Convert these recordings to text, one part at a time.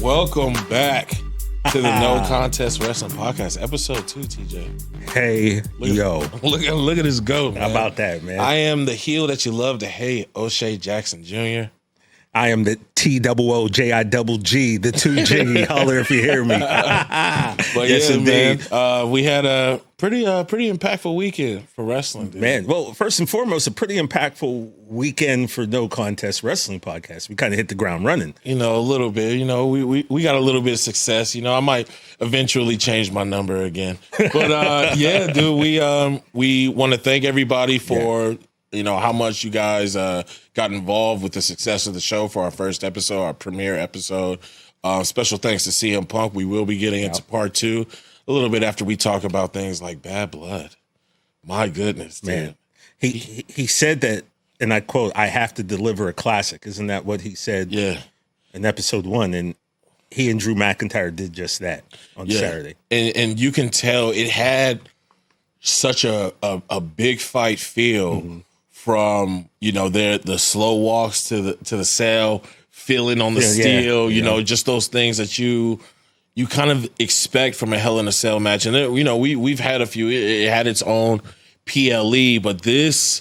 Welcome back to the No Contest Wrestling Podcast, episode 2, TJ. Hey, Look at this go, man. How about that, man? I am the heel that you love to hate, O'Shea Jackson Jr. I am the TOOJIGG, the 2G. Holler if you hear me. But yes, yeah, indeed. man, we had a pretty impactful weekend for wrestling, dude. Man, well, first and foremost, a pretty impactful weekend for No Contest Wrestling Podcast. We kind of hit the ground running. A little bit. We got a little bit of success. I might eventually change my number again. But yeah, dude, we want to thank everybody for how much you guys got involved with the success of the show for our first episode, our premiere episode. Special thanks to CM Punk. We will be getting into part 2 a little bit after we talk about things like bad blood. My goodness, dude. Man. He said that, and I quote, "I have to deliver a classic." Isn't that what he said? Yeah. In episode 1, and he and Drew McIntyre did just that on Saturday. And you can tell it had such a big fight feel from the slow walks to the cell, feeling on the steel, just those things that you kind of expect from a Hell in a Cell match. And we've had a few. It had its own PLE, but this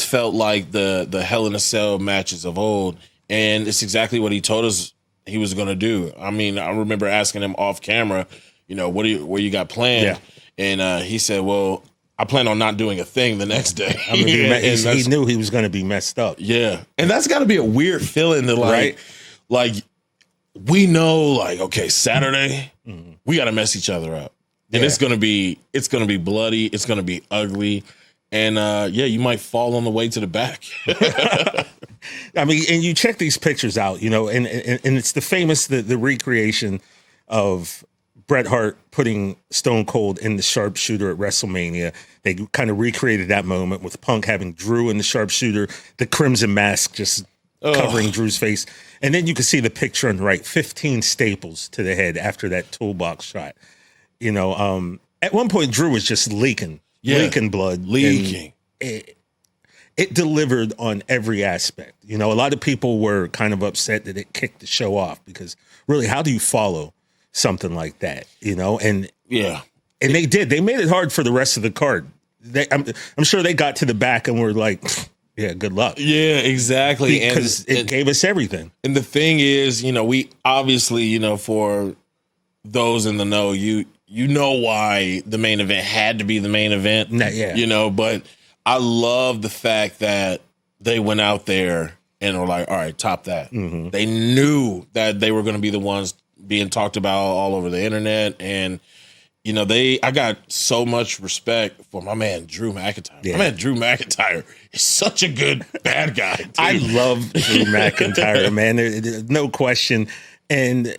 felt like the Hell in a Cell matches of old, and it's exactly what he told us he was going to do. I mean, I remember asking him off camera, what you got planned, and he said, "Well, I plan on not doing a thing the next day." I mean, he knew he was going to be messed up. Yeah, and that's got to be a weird feeling to like we know, okay, Saturday we got to mess each other up, and it's gonna be bloody, it's gonna be ugly, and you might fall on the way to the back. I mean, and you check these pictures out, and it's the famous the recreation of Bret Hart putting Stone Cold in the sharpshooter at WrestleMania. They kind of recreated that moment with Punk having Drew in the sharpshooter, the crimson mask just covering Drew's face. And then you can see the picture on the right, 15 staples to the head after that toolbox shot. At one point, Drew was just leaking blood. It delivered on every aspect. A lot of people were kind of upset that it kicked the show off because really, how do you follow something like that, and they did. They made it hard for the rest of the card. I'm sure they got to the back and were like, yeah, good luck. Yeah, exactly. Because it gave us everything. And the thing is, we obviously, for those in the know, you know why the main event had to be the main event. But I love the fact that they went out there and were like, all right, top that. Mm-hmm. They knew that they were going to be the ones being talked about all over the internet, and I got so much respect for my man Drew McIntyre. My man Drew McIntyre is such a good bad guy, dude. I love Drew McIntyre, man. There's no question. And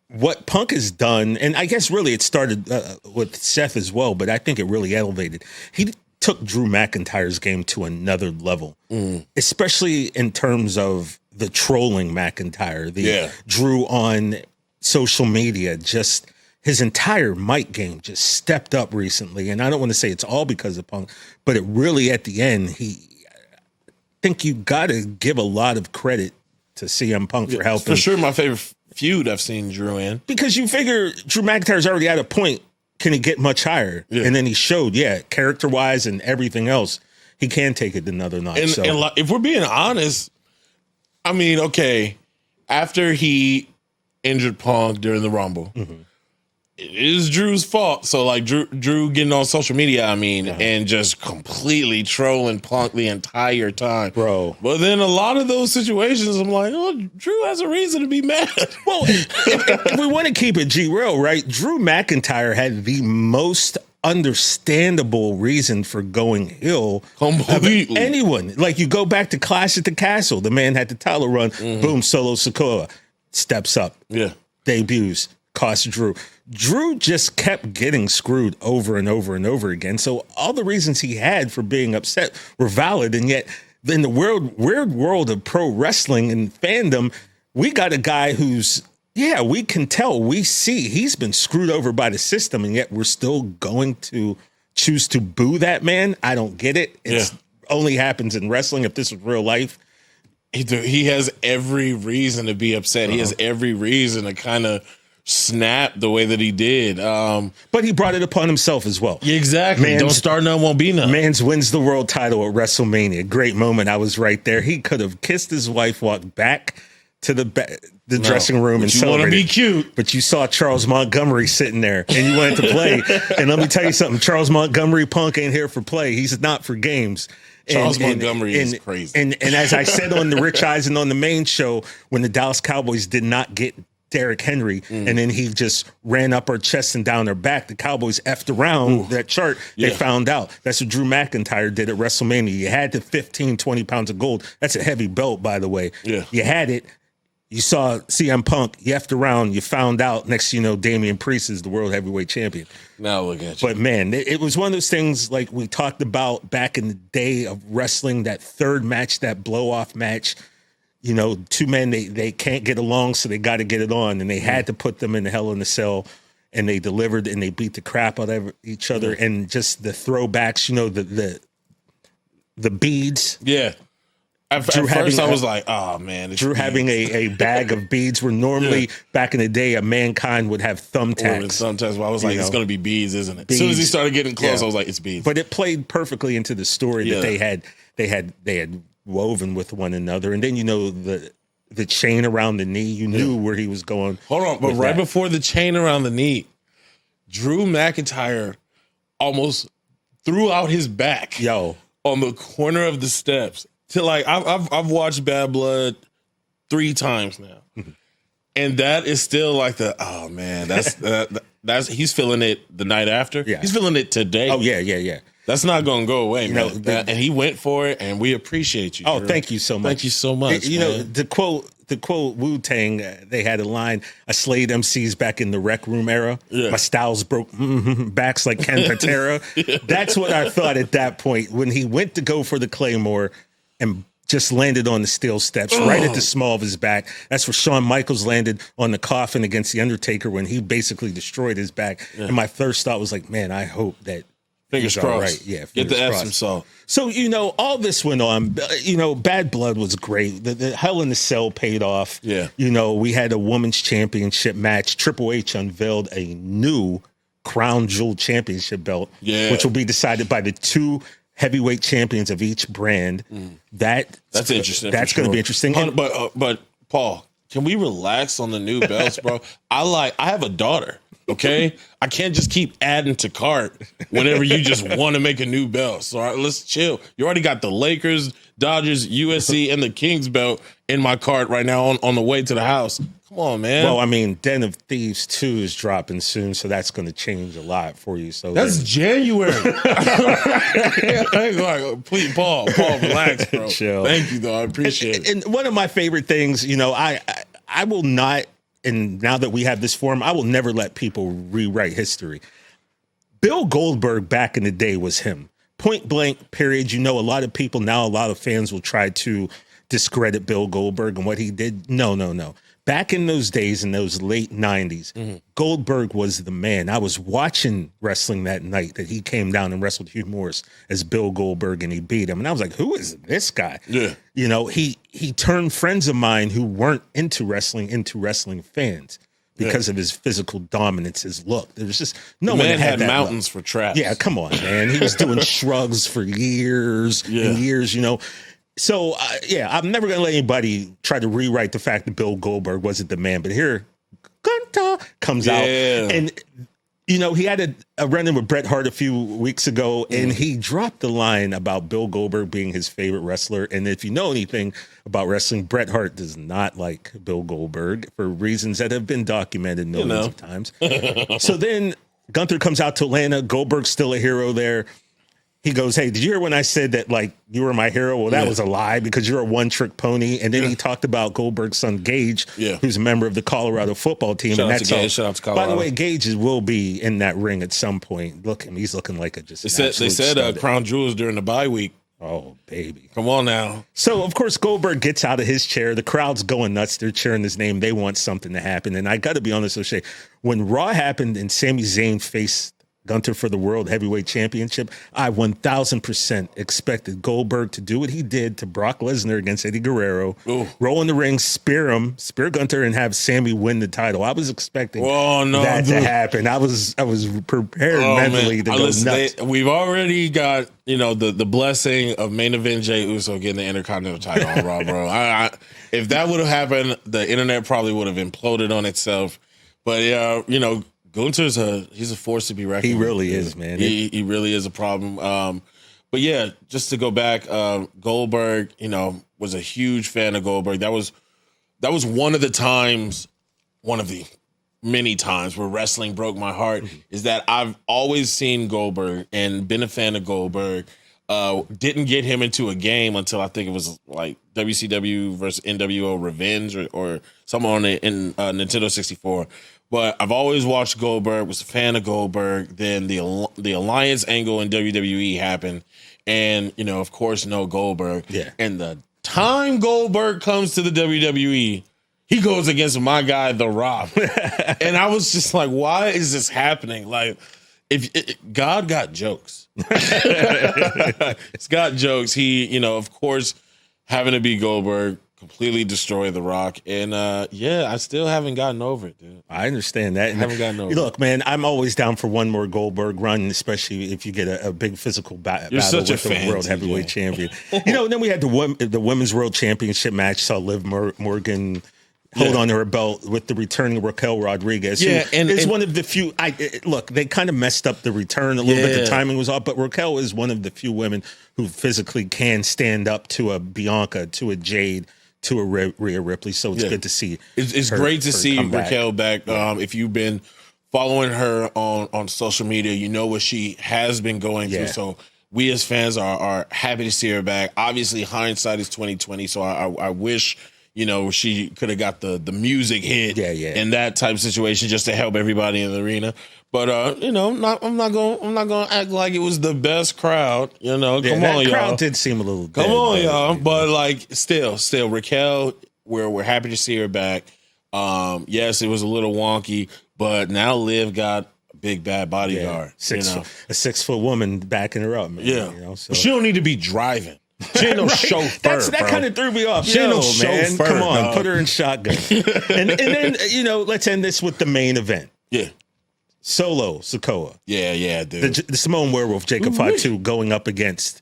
what Punk has done, and I guess really it started with Seth as well, but I think it really elevated. He took Drew McIntyre's game to another level, especially in terms of the trolling McIntyre, the Drew on social media, just his entire mic game just stepped up recently. And I don't want to say it's all because of Punk, but it really at the end, I think you got to give a lot of credit to CM Punk for helping. For sure, my favorite feud I've seen Drew in. Because you figure Drew McIntyre's already at a point, can he get much higher? Yeah. And then he showed, character-wise and everything else, he can take it another notch. And if we're being honest, I mean, okay, after he injured Punk during the Rumble, it is Drew's fault. So Drew getting on social media, and just completely trolling Punk the entire time, bro. But then a lot of those situations, I'm like, oh, Drew has a reason to be mad. Well, if we want to keep it G-real, right? Drew McIntyre had the most understandable reason for going heel completely. Anyone. Like, you go back to Clash at the Castle, the man had the title run, boom, Solo Sikoa steps up, debuts, costs Drew. Drew just kept getting screwed over and over and over again. So all the reasons he had for being upset were valid, and yet in the weird world of pro wrestling and fandom, we got a guy who's Yeah, we can tell. We see he's been screwed over by the system, and yet we're still going to choose to boo that man. I don't get it. It only happens in wrestling. If this was real life, he has every reason to be upset. He has every reason to kind of snap the way that he did. But he brought it upon himself as well. Yeah, exactly. Don't start none, won't be none. Mans wins the world title at WrestleMania. Great moment. I was right there. He could have kissed his wife, walked back to the dressing room, and you want to be cute. But you saw Charles Montgomery sitting there, and you wanted to play. And let me tell you something: Charles Montgomery, Punk ain't here for play. He's not for games. Charles Montgomery is crazy. And as I said on the Rich Eisen on the main show, when the Dallas Cowboys did not get Derrick Henry, and then he just ran up our chest and down our back, the Cowboys effed around that chart. They found out. That's what Drew McIntyre did at WrestleMania. You had the 15, 20 pounds of gold. That's a heavy belt, by the way. Yeah. You had it. You saw CM Punk, you effed around, you found out. Next you know, Damian Priest is the world heavyweight champion. Now look at you. But man, it was one of those things like we talked about back in the day of wrestling, that third match, that blow-off match. You know, two men, they can't get along, so they got to get it on. And they had to put them in the Hell in a Cell, and they delivered, and they beat the crap out of each other. And just the throwbacks, you know, the beads. Yeah. At first, I was like, "Oh man!" Drew having a bag of beads, where normally back in the day, a Mankind would have thumbtacks. Sometimes, well, I was like, "It's going to be beads, isn't it?" Beads. As soon as he started getting close, I was like, "It's beads." But it played perfectly into the story that they had woven with one another, and then you know the chain around the knee. You knew where he was going. Hold on, but right before the chain around the knee, Drew McIntyre almost threw out his back. On the corner of the steps. To like, I've watched Bad Blood 3 times now, and that is still like oh man, that's he's feeling it the night after. Yeah, he's feeling it today. Oh yeah. That's not gonna go away, man. And he went for it, and we appreciate you. Oh, Drew. thank you so much. Thank you so much. You know, the quote Wu-Tang, they had a line, "I slayed MCs back in the Rec Room era. My styles broke backs like Ken Patera." That's what I thought at that point when he went to go for the Claymore and just landed on the steel steps right at the small of his back. That's where Shawn Michaels landed on the coffin against The Undertaker when he basically destroyed his back. And my first thought was like, man, I hope that fingers crossed. Right. Yeah, get the Epsom salt. So, you know, all this went on. You know, Bad Blood was great. The Hell in the Cell paid off. Yeah. You know, we had a women's championship match. Triple H unveiled a new Crown Jewel championship belt, which will be decided by the 2 heavyweight champions of each brand. That's interesting. That's going to be interesting. But Paul, can we relax on the new belts, bro? I have a daughter. Okay, I can't just keep adding to cart whenever you just want to make a new belt. So let's chill. You already got the Lakers, Dodgers, USC, and the Kings belt in my cart right now on the way to the house. Come on, man. Well, I mean, Den of Thieves 2 is dropping soon, so that's going to change a lot for you. So that's January. Please, Paul, relax, bro. Chill. Thank you, though. I appreciate it. And one of my favorite things, you know, I will not, and now that we have this forum, I will never let people rewrite history. Bill Goldberg back in the day was him. Point blank, period. You know, a lot of people now, a lot of fans will try to discredit Bill Goldberg and what he did. No. Back in those days, in those late 90s, Goldberg was the man. I was watching wrestling that night that he came down and wrestled Hugh Morris as Bill Goldberg, and he beat him. And I was like, who is this guy? Yeah. You know, he turned friends of mine who weren't into wrestling fans because of his physical dominance, his look. There was just no one that had that mountains look. for traps. Yeah, come on, man. He was doing shrugs for years and years, you know. So, I'm never going to let anybody try to rewrite the fact that Bill Goldberg wasn't the man. But here, Gunta comes out. And, you know, he had a run-in with Bret Hart a few weeks ago, and he dropped the line about Bill Goldberg being his favorite wrestler. And if you know anything about wrestling, Bret Hart does not like Bill Goldberg for reasons that have been documented millions of times. So then Gunther comes out to Atlanta. Goldberg's still a hero there. He goes, hey, did you hear when I said that, like, you were my hero? Well, that was a lie because you're a one-trick pony. And then he talked about Goldberg's son, Gage, who's a member of the Colorado football team. Shout out to Colorado. By the way, Gage will be in that ring at some point. Look, he's looking like a just They said Crown Jewels during the bye week Oh, baby. Come on now. So, of course, Goldberg gets out of his chair. The crowd's going nuts. They're cheering his name. They want something to happen. And I got to be honest, O'Shea, when Raw happened and Sami Zayn faced Gunther for the World Heavyweight Championship, I 1,000% expected Goldberg to do what he did to Brock Lesnar against Eddie Guerrero, roll in the ring, spear Gunther, and have Sami win the title. I was expecting that to happen. I was prepared mentally to go nuts. We've already got, the blessing of main event Jey Uso getting the Intercontinental title on Raw, bro. If that would have happened, the internet probably would have imploded on itself. But, Gunther's he's a force to be reckoned with. He really is, man. He really is a problem. But yeah, just to go back, Goldberg, was a huge fan of Goldberg. That was one of the many times where wrestling broke my heart, is that I've always seen Goldberg and been a fan of Goldberg. Didn't get him into a game until I think it was like WCW versus NWO Revenge or something on it in Nintendo 64. But I've always watched Goldberg, was a fan of Goldberg. Then the alliance angle in WWE happened. And, of course, no Goldberg. Yeah. And the time Goldberg comes to the WWE, he goes against my guy, The Rock. And I was just like, why is this happening? Like, God got jokes. It's got jokes. He, of course, having to be Goldberg, completely destroy The Rock. And, I still haven't gotten over it, dude. I understand that. I haven't gotten over it. Look, man, I'm always down for one more Goldberg run, especially if you get a big physical battle with the World Heavyweight Champion. Then we had the Women's World Championship match, saw Liv Morgan hold on to her belt with the returning Raquel Rodriguez. Yeah, and one of the few. Look, they kind of messed up the return a little bit. The timing was off, but Raquel is one of the few women who physically can stand up to a Bianca, to a Jade, to a Rhea Ripley. So it's good to see. It's great to see Raquel back. If you've been following her on social media, you know what she has been going through. So we as fans are happy to see her back. Obviously, hindsight is 2020. So I wish, she could have got the music hit in that type of situation just to help everybody in the arena. But I'm not gonna act like it was the best crowd. Come on, y'all. Crowd did seem a little. Come on, y'all. But like, still, Raquel, we're happy to see her back. Yes, it was a little wonky, but now Liv got a big bad bodyguard. A 6-foot woman backing her up, man. Yeah, so. She don't need to be driving. She ain't no chauffeur. That kind of threw me off. She ain't no chauffeur. Come on, put her in shotgun. and then let's end this with the main event. Yeah. Solo Sikoa. Yeah, dude. The Samoan Werewolf, Jacob Fatu, going up against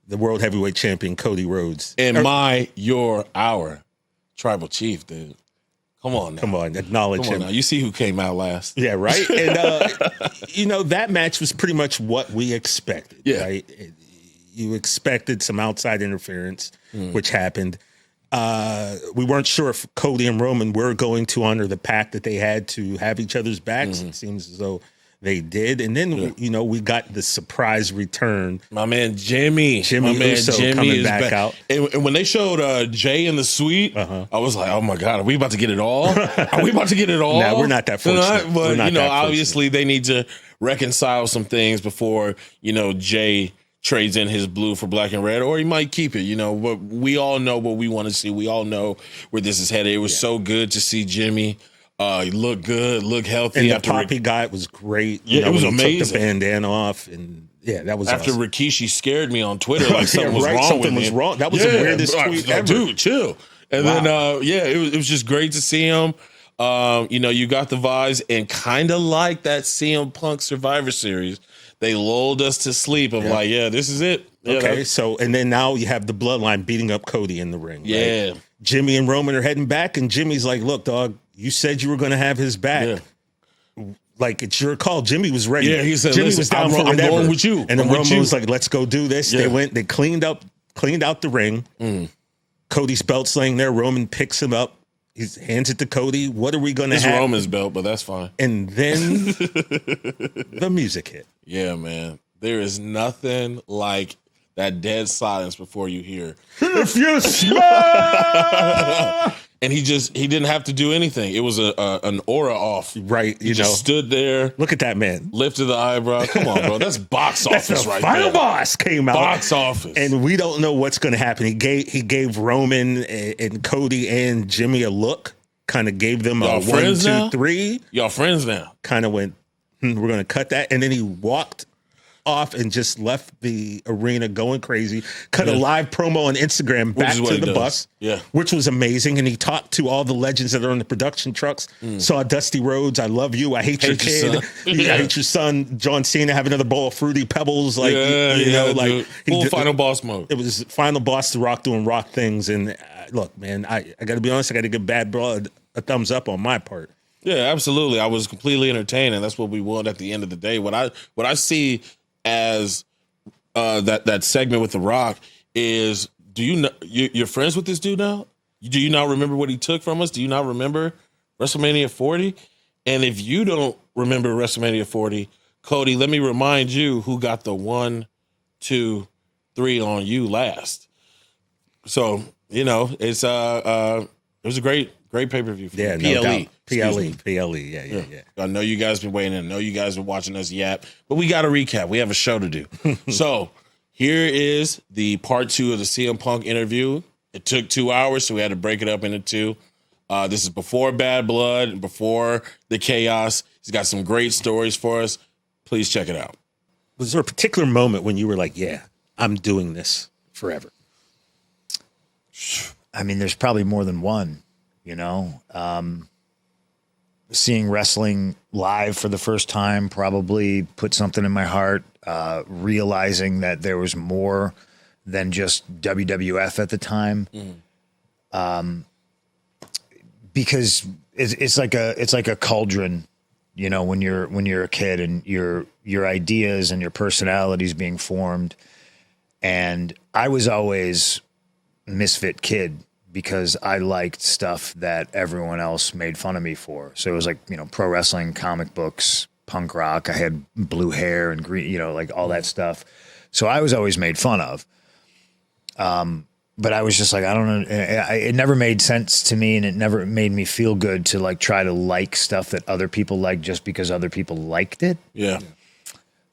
the World Heavyweight Champion, Cody Rhodes. And our tribal chief, dude. Come on now. Come on, acknowledge him. Now. You see who came out last. Yeah, right? And, that match was pretty much what we expected, right? You expected some outside interference, which happened. We weren't sure if Cody and Roman were going to honor the pact that they had to have each other's backs. It seems as though they did. And then, we got the surprise return. My man Jimmy Uso coming back out. And when they showed Jay in the suite, I was like, oh, my God, are we about to get it all? Are we about to get it all? No, we're not that fortunate. But, obviously they need to reconcile some things before, Jay trades in his blue for black and red, or he might keep it, but we all know what we want to see. We all know where this is headed. It was so good to see Jimmy look good, look healthy. And the Poppy guy was great. Yeah, it was amazing. Took the bandana off, and that was after awesome. Rikishi scared me on Twitter like something was wrong with him. That was the weirdest tweet ever. Dude, chill. And then, it was just great to see him. You got the vibes, and kind of like that CM Punk Survivor Series. They lulled us to sleep of this is it. Okay, so, and then now you have the Bloodline beating up Cody in the ring. Yeah. Right? Jimmy and Roman are heading back, and Jimmy's like, look, dog, you said you were going to have his back. Yeah. Like, it's your call. Jimmy was ready. Yeah, he said, Jimmy was down for whatever. I'm going with you. And then Roman was like, let's go do this. Yeah. They cleaned out the ring. Cody's belt's laying there. Roman picks him up. He hands it to Cody. What are we going to have? It's Roman's belt, but that's fine. And then the music hit. Yeah, man. There is nothing like that dead silence before you hear, if you smell. And he didn't have to do anything. It was an aura off. Right. He just stood there. Look at that man. Lifted the eyebrow. Come on, bro. That's box office right there. Final boss came out. Box office. And we don't know what's going to happen. He gave Roman and Cody and Jimmy a look. Kind of gave them a 1, 2, 3. Y'all friends now. Kind of went, we're going to cut that. And then he walked off and just left the arena going crazy. Cut a live promo on Instagram back to the bus, which was amazing. And he talked to all the legends that are on the production trucks. Saw Dusty Rhodes, I love you, I hate your kid, I hate your son. John Cena have another bowl of Fruity Pebbles, like full final boss mode. It was final boss, The Rock doing Rock things. And look, man, I got to be honest, I got to give Bad Blood a thumbs up on my part. Yeah, absolutely. I was completely entertained, and that's what we want at the end of the day. What I see as that segment with The Rock is, do you know you're friends with this dude now? Do you not remember what he took from us? Do you not remember WrestleMania 40? And if you don't remember WrestleMania 40, Cody, let me remind you who got the 1, 2, 3 on you last. So it's it was a great pay-per-view. Yeah, PLE. PLE. Yeah. I know you guys been waiting. I know you guys been watching us yap, but we got to recap. We have a show to do. So here is the part 2 of the CM Punk interview. It took 2 hours, so we had to break it up into 2. This is before Bad Blood and before the chaos. He's got some great stories for us. Please check it out. Was there a particular moment when you were like, yeah, I'm doing this forever? I mean, there's probably more than one. Seeing wrestling live for the first time probably put something in my heart, realizing that there was more than just WWF at the time. Because it's like a cauldron, when you're a kid and your ideas and your personalities being formed. And I was always a misfit kid, because I liked stuff that everyone else made fun of me for. So it was like, pro wrestling, comic books, punk rock. I had blue hair and green, like all that stuff. So I was always made fun of. But I was just like, I don't know. It never made sense to me, and it never made me feel good to like try to like stuff that other people like just because other people liked it. Yeah.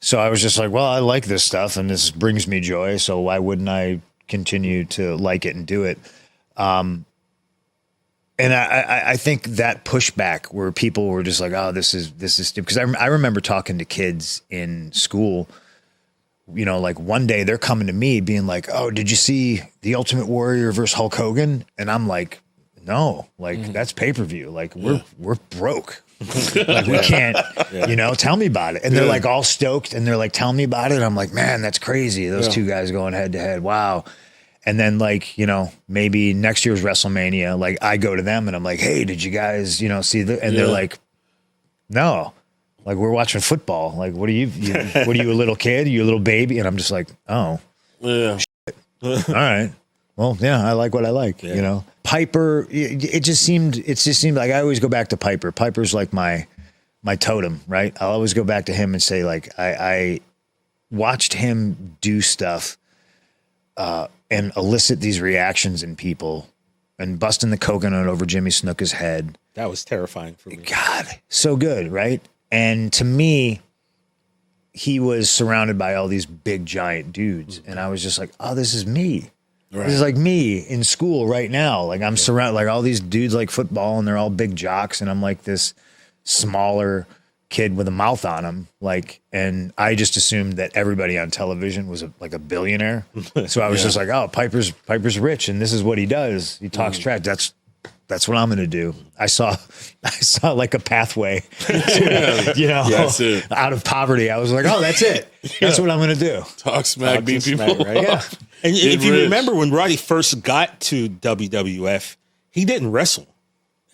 So I was just like, well, I like this stuff and this brings me joy. So why wouldn't I continue to like it and do it? And I think that pushback where people were just like, oh, this is stupid. Because I remember talking to kids in school, like one day they're coming to me being like, oh, did you see The Ultimate Warrior versus Hulk Hogan? And I'm like, no, like that's pay-per-view. Like we're broke. Like we can't, tell me about it. And they're like all stoked and they're like, tell me about it. And I'm like, man, that's crazy. Those two guys going head to head. Wow. And then like, maybe next year's WrestleMania, like I go to them and I'm like, hey, did you guys, see the, and they're like, no, like we're watching football. Like, what are you what are you, a little kid? Are you a little baby? And I'm just like, oh, yeah. All right. Well, yeah, I like what I like, Piper, it just seemed like I always go back to Piper. Piper's like my totem, right? I'll always go back to him and say like, I watched him do stuff, and elicit these reactions in people, and busting the coconut over Jimmy Snuka's head. That was terrifying for me. God, so good, right? And to me, he was surrounded by all these big giant dudes, and I was just like, oh, this is me. Right. This is like me in school right now. Like I'm surrounded, like all these dudes like football, and they're all big jocks, and I'm like this smaller kid with a mouth on him, like, and I just assumed that everybody on television was like a billionaire. So I was just like, oh, Piper's rich, and this is what he does. He talks trash. That's what I'm going to do. I saw like a pathway, to, out of poverty. I was like, oh, that's it. That's what I'm going to do. Talk smack, beat people. Right? Yeah. And if you remember when Roddy first got to WWF, he didn't wrestle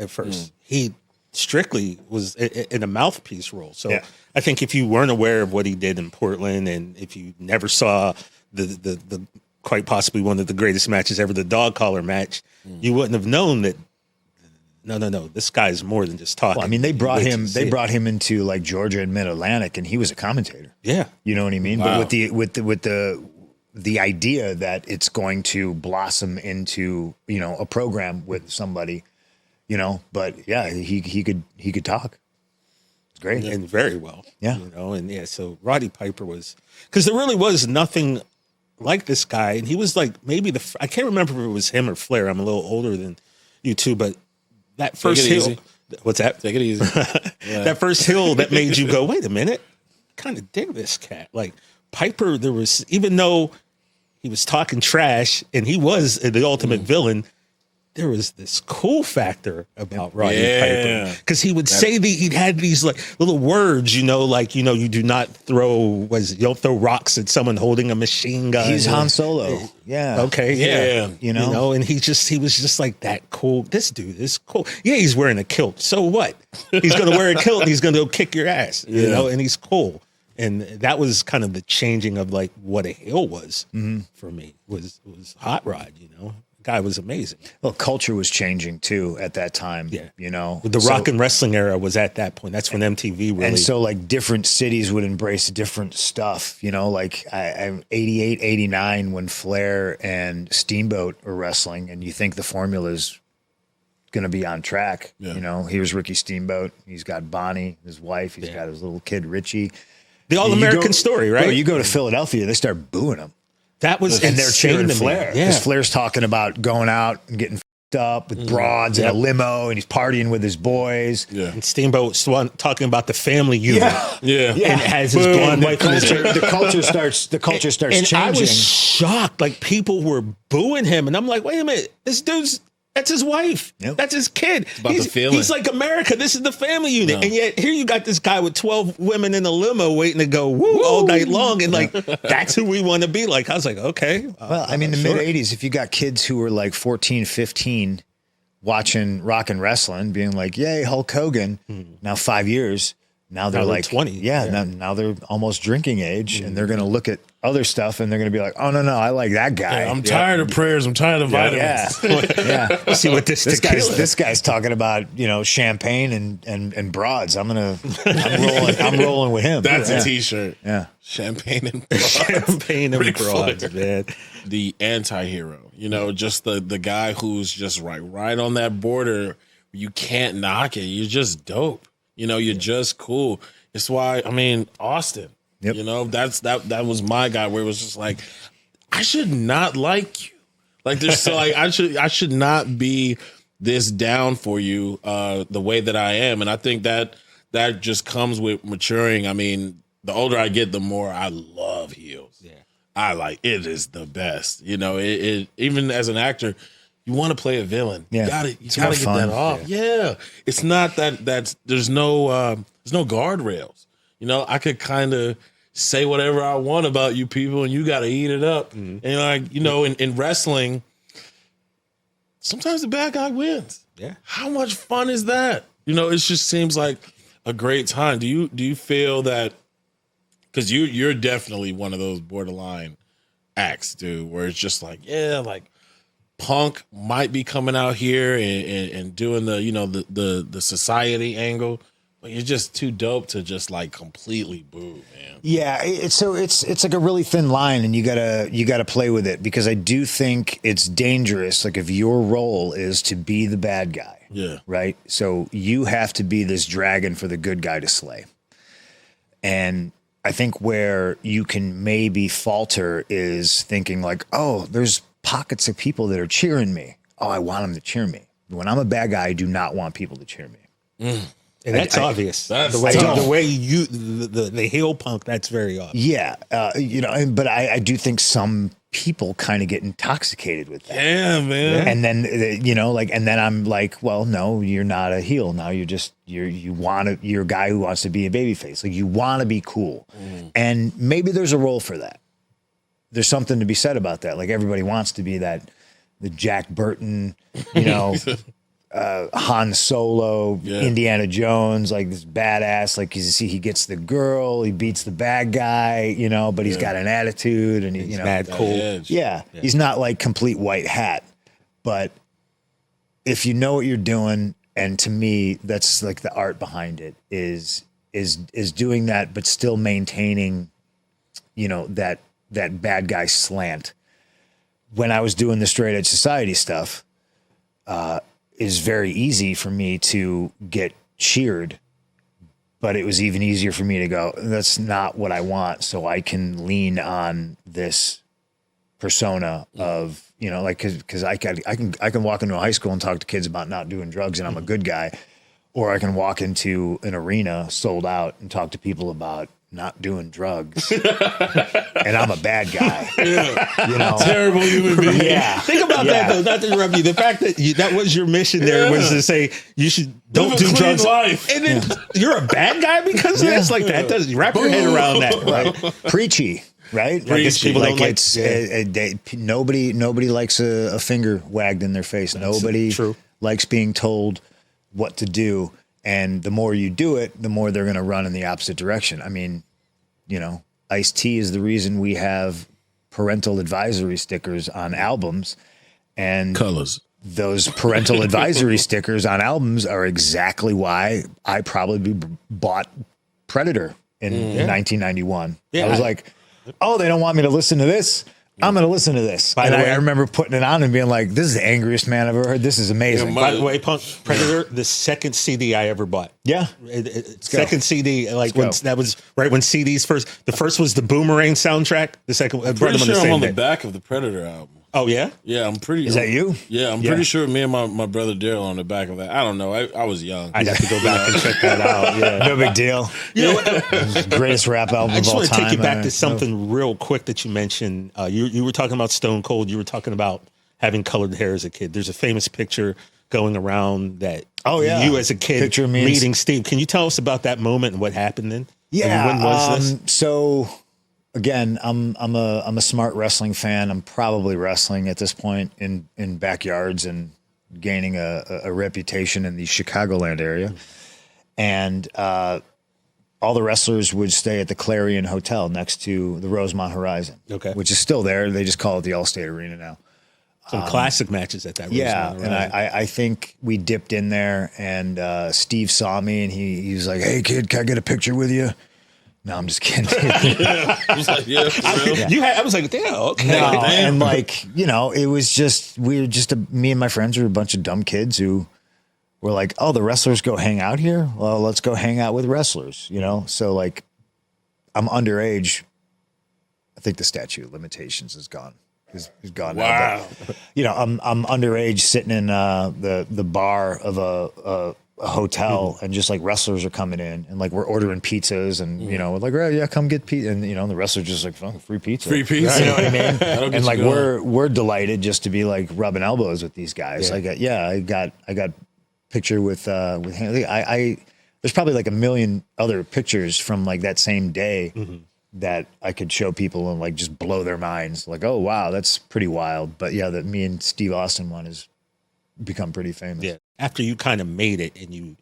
at first. He strictly was in a mouthpiece role. So I think if you weren't aware of what he did in Portland, and if you never saw the quite possibly one of the greatest matches ever, the dog collar match, you wouldn't have known that. No, this guy's more than just talking. Well, I mean, they brought him into like Georgia and Mid Atlantic, and he was a commentator. Yeah, you know what I mean. Wow. But with the the idea that it's going to blossom into, a program with somebody, but yeah, he could talk. It's great. And very well. Yeah. So Roddy Piper was, because there really was nothing like this guy. And he was like, maybe I can't remember if it was him or Flair. I'm a little older than you two, but that first heel. Easy. What's that? Take it easy. Yeah. That first hill that made you go, wait a minute, kind of dig this cat. Like Piper, there was, even though he was talking trash and he was the ultimate villain, there was this cool factor about Roddy Piper, because he would say he had these like little words, you do not throw, you don't throw rocks at someone holding a machine gun. He's Han Solo. Yeah. Okay. Yeah. And he was just like that cool. This dude is cool. Yeah. He's wearing a kilt. So what? He's going to wear a kilt and he's going to go kick your ass, and he's cool. And that was kind of the changing of like what a heel was for me was Hot Rod, Guy was amazing. Well, culture was changing too at that time. Yeah. The rock and wrestling era was at that point. That's when MTV really. And so like different cities would embrace different stuff, like I'm 88, 89 when Flair and Steamboat are wrestling, and you think the formula's going to be on track. Yeah. Here's Ricky Steamboat. He's got Bonnie, his wife. He's got his little kid, Richie. The All-American story, right? Bro, you go to Philadelphia, they start booing him. That was and they're cheering insane to me. Flair. Because Flair's talking about going out and getting f***ed up with broads in a limo, and he's partying with his boys. Yeah. And Steamboat's talking about the family unit. Yeah. And has his blonde wife. The culture starts and changing. I was shocked. Like, people were booing him. And I'm like, wait a minute. That's his wife. Yep. That's his kid. about the feeling. He's like America. This is the family unit. No. And yet here you got this guy with 12 women in a limo waiting to go woo all night long. And like, that's who we want to be like. I was like, okay. Well, I mean, the mid 80s, if you got kids who were like 14, 15 watching rock and wrestling, being like, yay, Hulk Hogan. Now 5 years. Now they're like 20. Yeah. Now they're almost drinking age, and they're going to look at other stuff and they're going to be like, oh, no, I like that guy. Yeah, I'm tired of prayers. I'm tired of vitamins. Yeah. Let's see what this guy's talking about, champagne and broads. I'm rolling with him. That's a t-shirt. Yeah. Champagne and broads. Champagne and broads, man. The anti-hero, just the guy who's just right on that border. You can't knock it. You're just dope. You're just cool. It's why, Austin, yep. That was my guy, where it was just like, I should not like you. Like, there's so like, I should not be this down for you, the way that I am. And I think that just comes with maturing. The older I get, the more I love heels. Yeah. It is the best. It even as an actor, you want to play a villain. Yeah. You gotta get that off. Yeah. It's not that's there's no guardrails. I could kind of say whatever I want about you people, and you gotta eat it up. And in wrestling, sometimes the bad guy wins. Yeah. How much fun is that? It just seems like a great time. Do you feel that, because you're definitely one of those borderline acts, dude, where it's just like, Punk might be coming out here and doing the society angle, but you're just too dope to just like completely boo, man. Yeah, it's like a really thin line, and you gotta play with it, because I do think it's dangerous. Like, if your role is to be the bad guy, right? So you have to be this dragon for the good guy to slay. And I think where you can maybe falter is thinking like, oh, there's pockets of people that are cheering me. Oh, I want them to cheer me. When I'm a bad guy, I do not want people to cheer me. And that's obvious. That's the way you the heel Punk, that's very obvious. Yeah, but I do think some people kind of get intoxicated with that. Yeah, man. And then and then I'm like, well, no, you're not a heel. Now you're a guy who wants to be a babyface. Like, you want to be cool, and maybe there's a role for that. There's something to be said about that. Like, everybody wants to be the Jack Burton, Han Solo, Indiana Jones, like this badass. Like, you see, he gets the girl, he beats the bad guy, but he's got an attitude, and he's mad cool. Yeah, he's not like complete white hat. But if you know what you're doing, and to me, that's like the art behind it is doing that, but still maintaining, that bad guy slant. When I was doing the straight edge society stuff, is very easy for me to get cheered, but it was even easier for me to go, that's not what I want. So I can lean on this persona of, you know, like, cause I can walk into a high school and talk to kids about not doing drugs and I'm a good guy, or I can walk into an arena sold out and talk to people about not doing drugs and I'm a bad guy. Yeah. You know, Terrible human being. yeah. Think about that though, not to interrupt you. The fact that that was your mission there was to say you should don't Live a do clean drugs, life. and then you're a bad guy because of this. Like that doesn't wrap your head around that, right? Preachy, right? I guess people like don't like- it's nobody likes a finger wagged in their face. Nobody true. likes being told what to do, and the more you do it, the more they're going to run in the opposite direction. I mean, you know, Ice-T is the reason we have parental advisory stickers on albums, and Colors. those parental advisory stickers on albums are exactly why I probably bought Predator in 1991. Yeah. I was like, oh, they don't want me to listen to this. I'm going to listen to this. By And the way- I remember putting it on and being like, this is the angriest man I've ever heard. This is amazing. Yeah, By the way, Punk Predator, the second CD I ever bought. Yeah. Second CD, like when go. that was right when CDs first. The first was the Boomerang soundtrack. The second, I brought Pretty them on the sure I'm same on the day. back of the Predator album. Oh yeah, Yeah, I'm pretty. Is that you? Yeah, I'm pretty sure me and my brother Daryl on the back of that. I don't know. I was young. I'd have to go back and check that out. Yeah. No big deal. Greatest rap album I of just all want to time. take you back to something real quick that you mentioned. You were talking about Stone Cold. You were talking about having colored hair as a kid. There's a famous picture going around that you as a kid Picture me meeting Steve. Can you tell us about that moment and what happened then? Yeah. And when was this? So again, I'm a smart wrestling fan. I'm probably wrestling at this point in backyards and gaining a reputation in the Chicagoland area. And all the wrestlers would stay at the Clarion Hotel next to the Rosemont Horizon, which is still there. They just call it the Allstate Arena now. Some classic matches at that. Yeah, Rosemont, and I think we dipped in there, and Steve saw me, and he was like, "Hey, kid, can I get a picture with you?" No, I'm just kidding. I was like, yeah, for real. I was like, damn, okay. No, Damn. and like, you know, it was just, me and my friends were a bunch of dumb kids who were like, oh, the wrestlers go hang out here? Well, let's go hang out with wrestlers, you know? So like, I'm underage. I think the statute of limitations is gone. Is gone now. Wow. But, you know, I'm underage sitting in the bar of a hotel, and just like wrestlers are coming in, and like we're ordering pizzas, and you know, we're like, oh yeah, come get pizza, and you know, the wrestlers just like, fucking free pizza, Free pizza. you know what I mean? That'll get And you like going. we're delighted just to be like rubbing elbows with these guys. Yeah. I got picture with Hanley. I there's probably like a million other pictures from like that same day that I could show people and like just blow their minds. Like, oh wow, that's pretty wild. But yeah, that me and Steve Austin one has become pretty famous. Yeah. After you kind of made it and you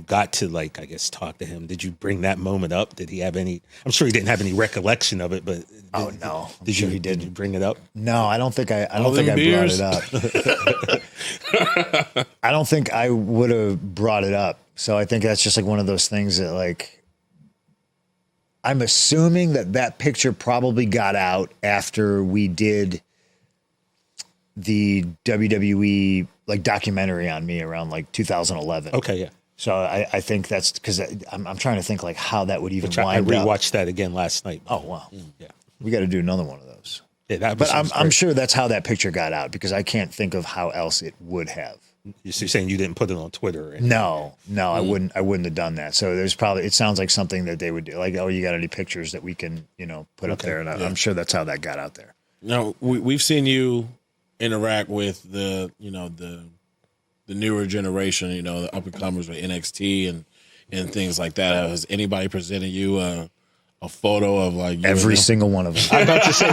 got to like, I guess, talk to him, did you bring that moment up? Did he have any, I'm sure he didn't have any recollection of it, but Oh no, I'm did sure you, he did didn't. you bring it up? No, I don't think I All them brought beers? it up. I don't think I would have brought it up. So I think that's just like one of those things that like, I'm assuming that picture probably got out after we did the WWE like documentary on me around like 2011. Okay, yeah. So I think that's because I'm trying to think like how that would even I wind up. rewatched that again last night. Oh wow, Yeah. we got to do another one of those. Yeah, that But was I'm sure that's how that picture got out, because I can't think of how else it would have. You're saying you didn't put it on Twitter or anything? No, I wouldn't have done that. So there's probably, it sounds like something that they would do. Like, oh, you got any pictures that we can, you know, put up there? And I'm sure that's how that got out there. Now we've seen you interact with the newer generation, you know, the up and comers with NXT and things like that. Has anybody presented you a photo of like you Every and them? single one of them. I'm about to say,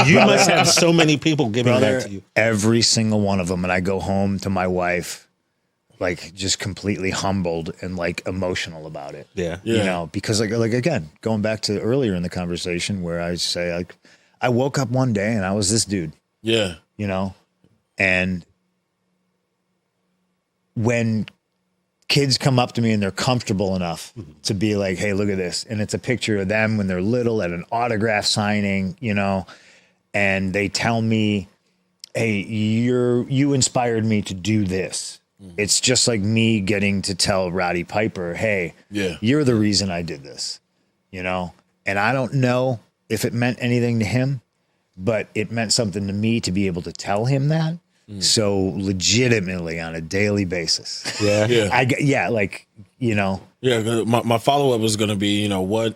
you must have so many people giving that to you. Every single one of them. And I go home to my wife, like just completely humbled and like emotional about it. Yeah. You Yeah. know, because like again, going back to earlier in the conversation where I say like, I woke up one day and I was this dude, Yeah. you know, and when kids come up to me and they're comfortable enough to be like, hey, look at this. And it's a picture of them when they're little at an autograph signing, you know, and they tell me, hey, you inspired me to do this. It's just like me getting to tell Roddy Piper, hey, you're the reason I did this, you know? And I don't know if it meant anything to him, but it meant something to me to be able to tell him that. So legitimately on a daily basis. Like, you know. Yeah, my follow-up was going to be, you know, what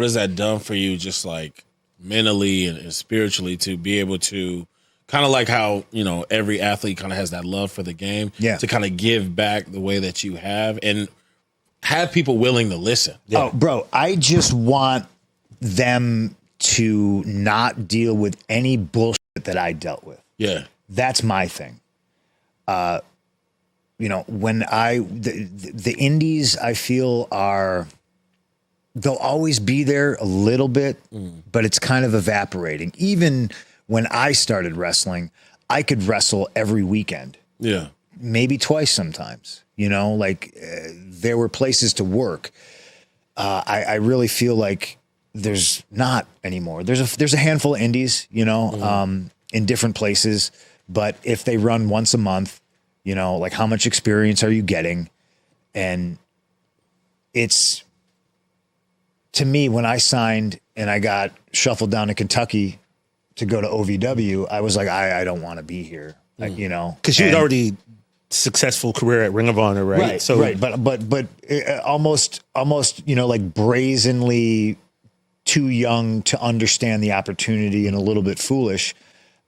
has that done for you just like mentally and spiritually to be able to kind of like how, you know, every athlete kind of has that love for the game to kind of give back the way that you have and have people willing to listen. Oh, bro, I just want them to not deal with any bullshit that I dealt with. Yeah. That's my thing. You know, when the indies, I feel they'll always be there a little bit, but it's kind of evaporating. Even when I started wrestling, I could wrestle every weekend. Yeah. Maybe twice sometimes, you know, like there were places to work. I really feel like there's not anymore. There's a handful of indies, you know, in different places. But if they run once a month, you know, like how much experience are you getting? And it's, to me, when I signed and I got shuffled down to Kentucky to go to OVW, I was like, I don't want to be here, you know. Because you had already successful career at Ring of Honor, right? Right, so, right. But almost, you know, like brazenly too young to understand the opportunity and a little bit foolish.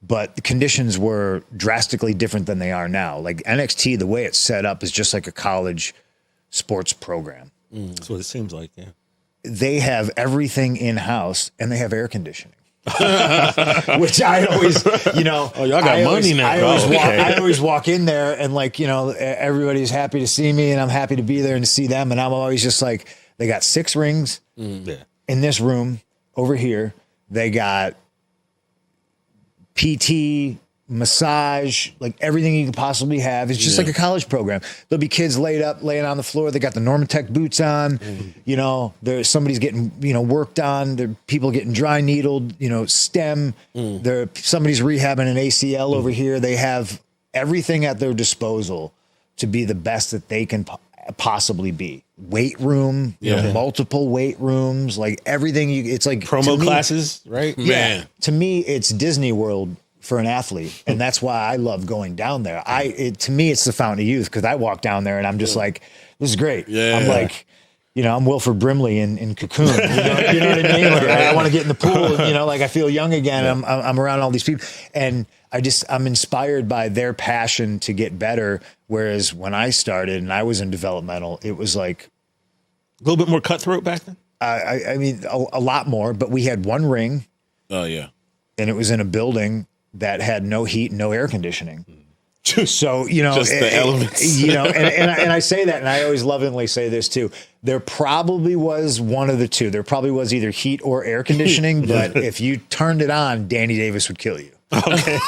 But the conditions were drastically different than they are now. Like NXT, the way it's set up is just like a college sports program. That's what it seems like, yeah. They have everything in-house and they have air conditioning. Which I always, you know. Oh, y'all got money now. I always walk in there and like, you know, everybody's happy to see me and I'm happy to be there and to see them. And I'm always just like, they got 6 rings in this room over here. They got PT, massage, like everything you could possibly have. It's just like a college program. There'll be kids laying on the floor. They got the Normatec boots on. You know, there's somebody's getting, you know, worked on. There are people getting dry needled, you know, stem. Somebody's rehabbing an ACL over here. They have everything at their disposal to be the best that they can possibly be. Weight room, you know, multiple weight rooms, like everything. It's like promo classes, right? Yeah. To me, it's Disney World for an athlete, and that's why I love going down there. To me, it's the fountain of youth because I walk down there and I'm just like, this is great. Yeah. I'm like, you know, I'm Wilford Brimley in Cocoon. You know what I mean? Like, I want to get in the pool. And, you know, like I feel young again. I'm around all these people, and I'm inspired by their passion to get better. Whereas when I started and I was in developmental, it was like a little bit more cutthroat back then. I mean, a lot more. But we had one ring. Oh yeah, and it was in a building that had no heat, no air conditioning. So, you know, just the elements, you know, and I say that, and I always lovingly say this too. There probably was one of the two. There probably was either heat or air conditioning, but if you turned it on, Danny Davis would kill you. Okay.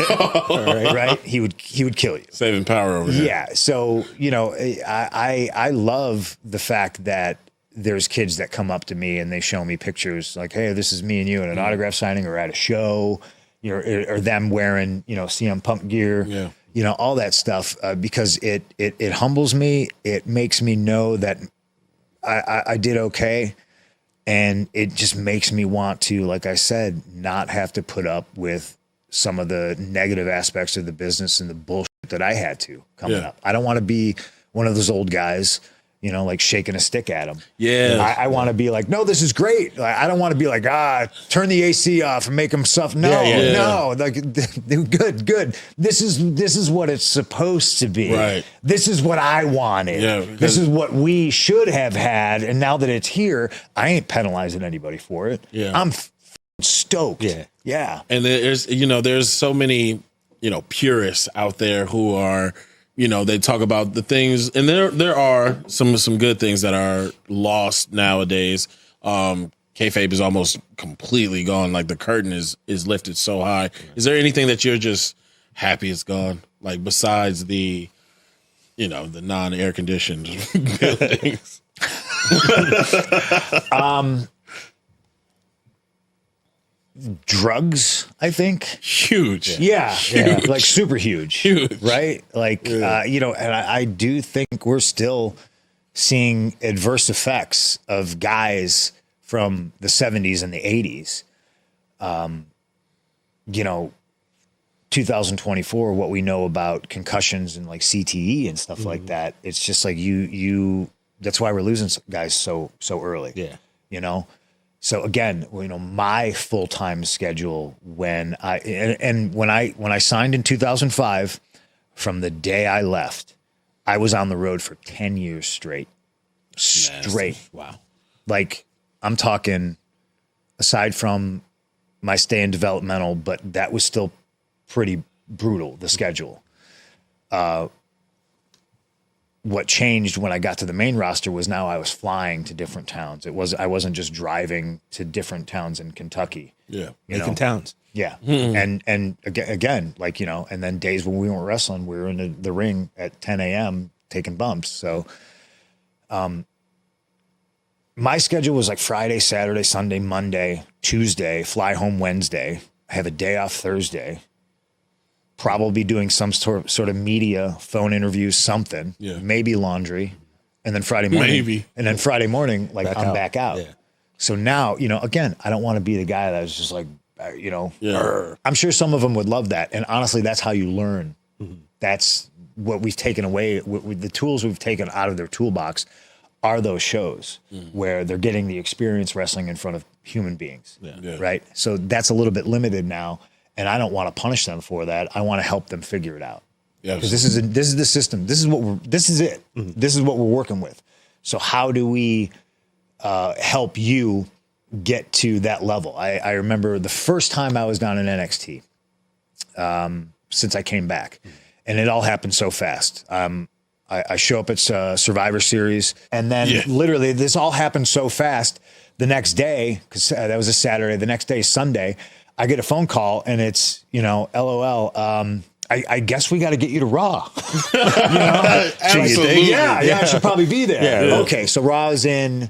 Right? He would kill you. Saving power over here. Yeah. So, you know, I love the fact that there's kids that come up to me and they show me pictures like, hey, this is me and you at an autograph signing or at a show, you know, or them wearing, you know, CM Punk gear. Yeah. You know, all that stuff, because it humbles me. It makes me know that I did okay. And it just makes me want to, like I said, not have to put up with some of the negative aspects of the business and the bullshit that I had to coming up. I don't want to be one of those old guys, you know, like shaking a stick at them. Yeah. I want to be like, no, this is great. Like, I don't want to be like, turn the AC off and make them suffer. No, like good. This is what it's supposed to be. Right. This is what I wanted. Yeah, this is what we should have had. And now that it's here, I ain't penalizing anybody for it. Yeah. I'm stoked. Yeah. And there's so many, you know, purists out there who are, you know, they talk about the things, and there are some good things that are lost nowadays. Kayfabe is almost completely gone. Like the curtain is lifted so high. Is there anything that you're just happy it's gone? Like besides the the non-air conditioned buildings. Drugs, I think. Huge. Yeah. Huge. Like super huge. Huge. Right? Like, and I do think we're still seeing adverse effects of guys from the 70s and the 80s. 2024, what we know about concussions and like CTE and stuff like that, it's just like that's why we're losing guys so early. Yeah. So again, my full-time schedule when I signed in 2005, from the day I left, I was on the road for 10 years straight. Wow. Like, I'm talking, aside from my stay in developmental, but that was still pretty brutal, the schedule. What changed when I got to the main roster was now I was flying to different towns. I wasn't just driving to different towns in Kentucky. Yeah. Making towns. Yeah. And again, like, and then days when we weren't wrestling, we were in the ring at 10 a.m. taking bumps. So, my schedule was like Friday, Saturday, Sunday, Monday, Tuesday, fly home Wednesday. I have a day off Thursday. Probably doing some sort of media, phone interviews, something. Yeah. Maybe laundry. And then Friday morning. Maybe. And then Friday morning, like, I'm back out. Yeah. So now, again, I don't want to be the guy that was just like, Yeah. I'm sure some of them would love that. And honestly, that's how you learn. That's what we've taken away. With the tools we've taken out of their toolbox are those shows where they're getting the experience wrestling in front of human beings. Yeah. Right. So that's a little bit limited now. And I don't want to punish them for that. I want to help them figure it out. Yeah. Because this is the system. This is it. This is what we're working with. So how do we help you get to that level? I remember the first time I was down in NXT since I came back, and it all happened so fast. I show up at Survivor Series, and then literally this all happened so fast. The next day, because that was a Saturday, the next day, Sunday, I get a phone call, and it's, LOL. I guess we got to get you to Raw. Absolutely. Yeah, I should probably be there. Yeah. Okay, so Raw is in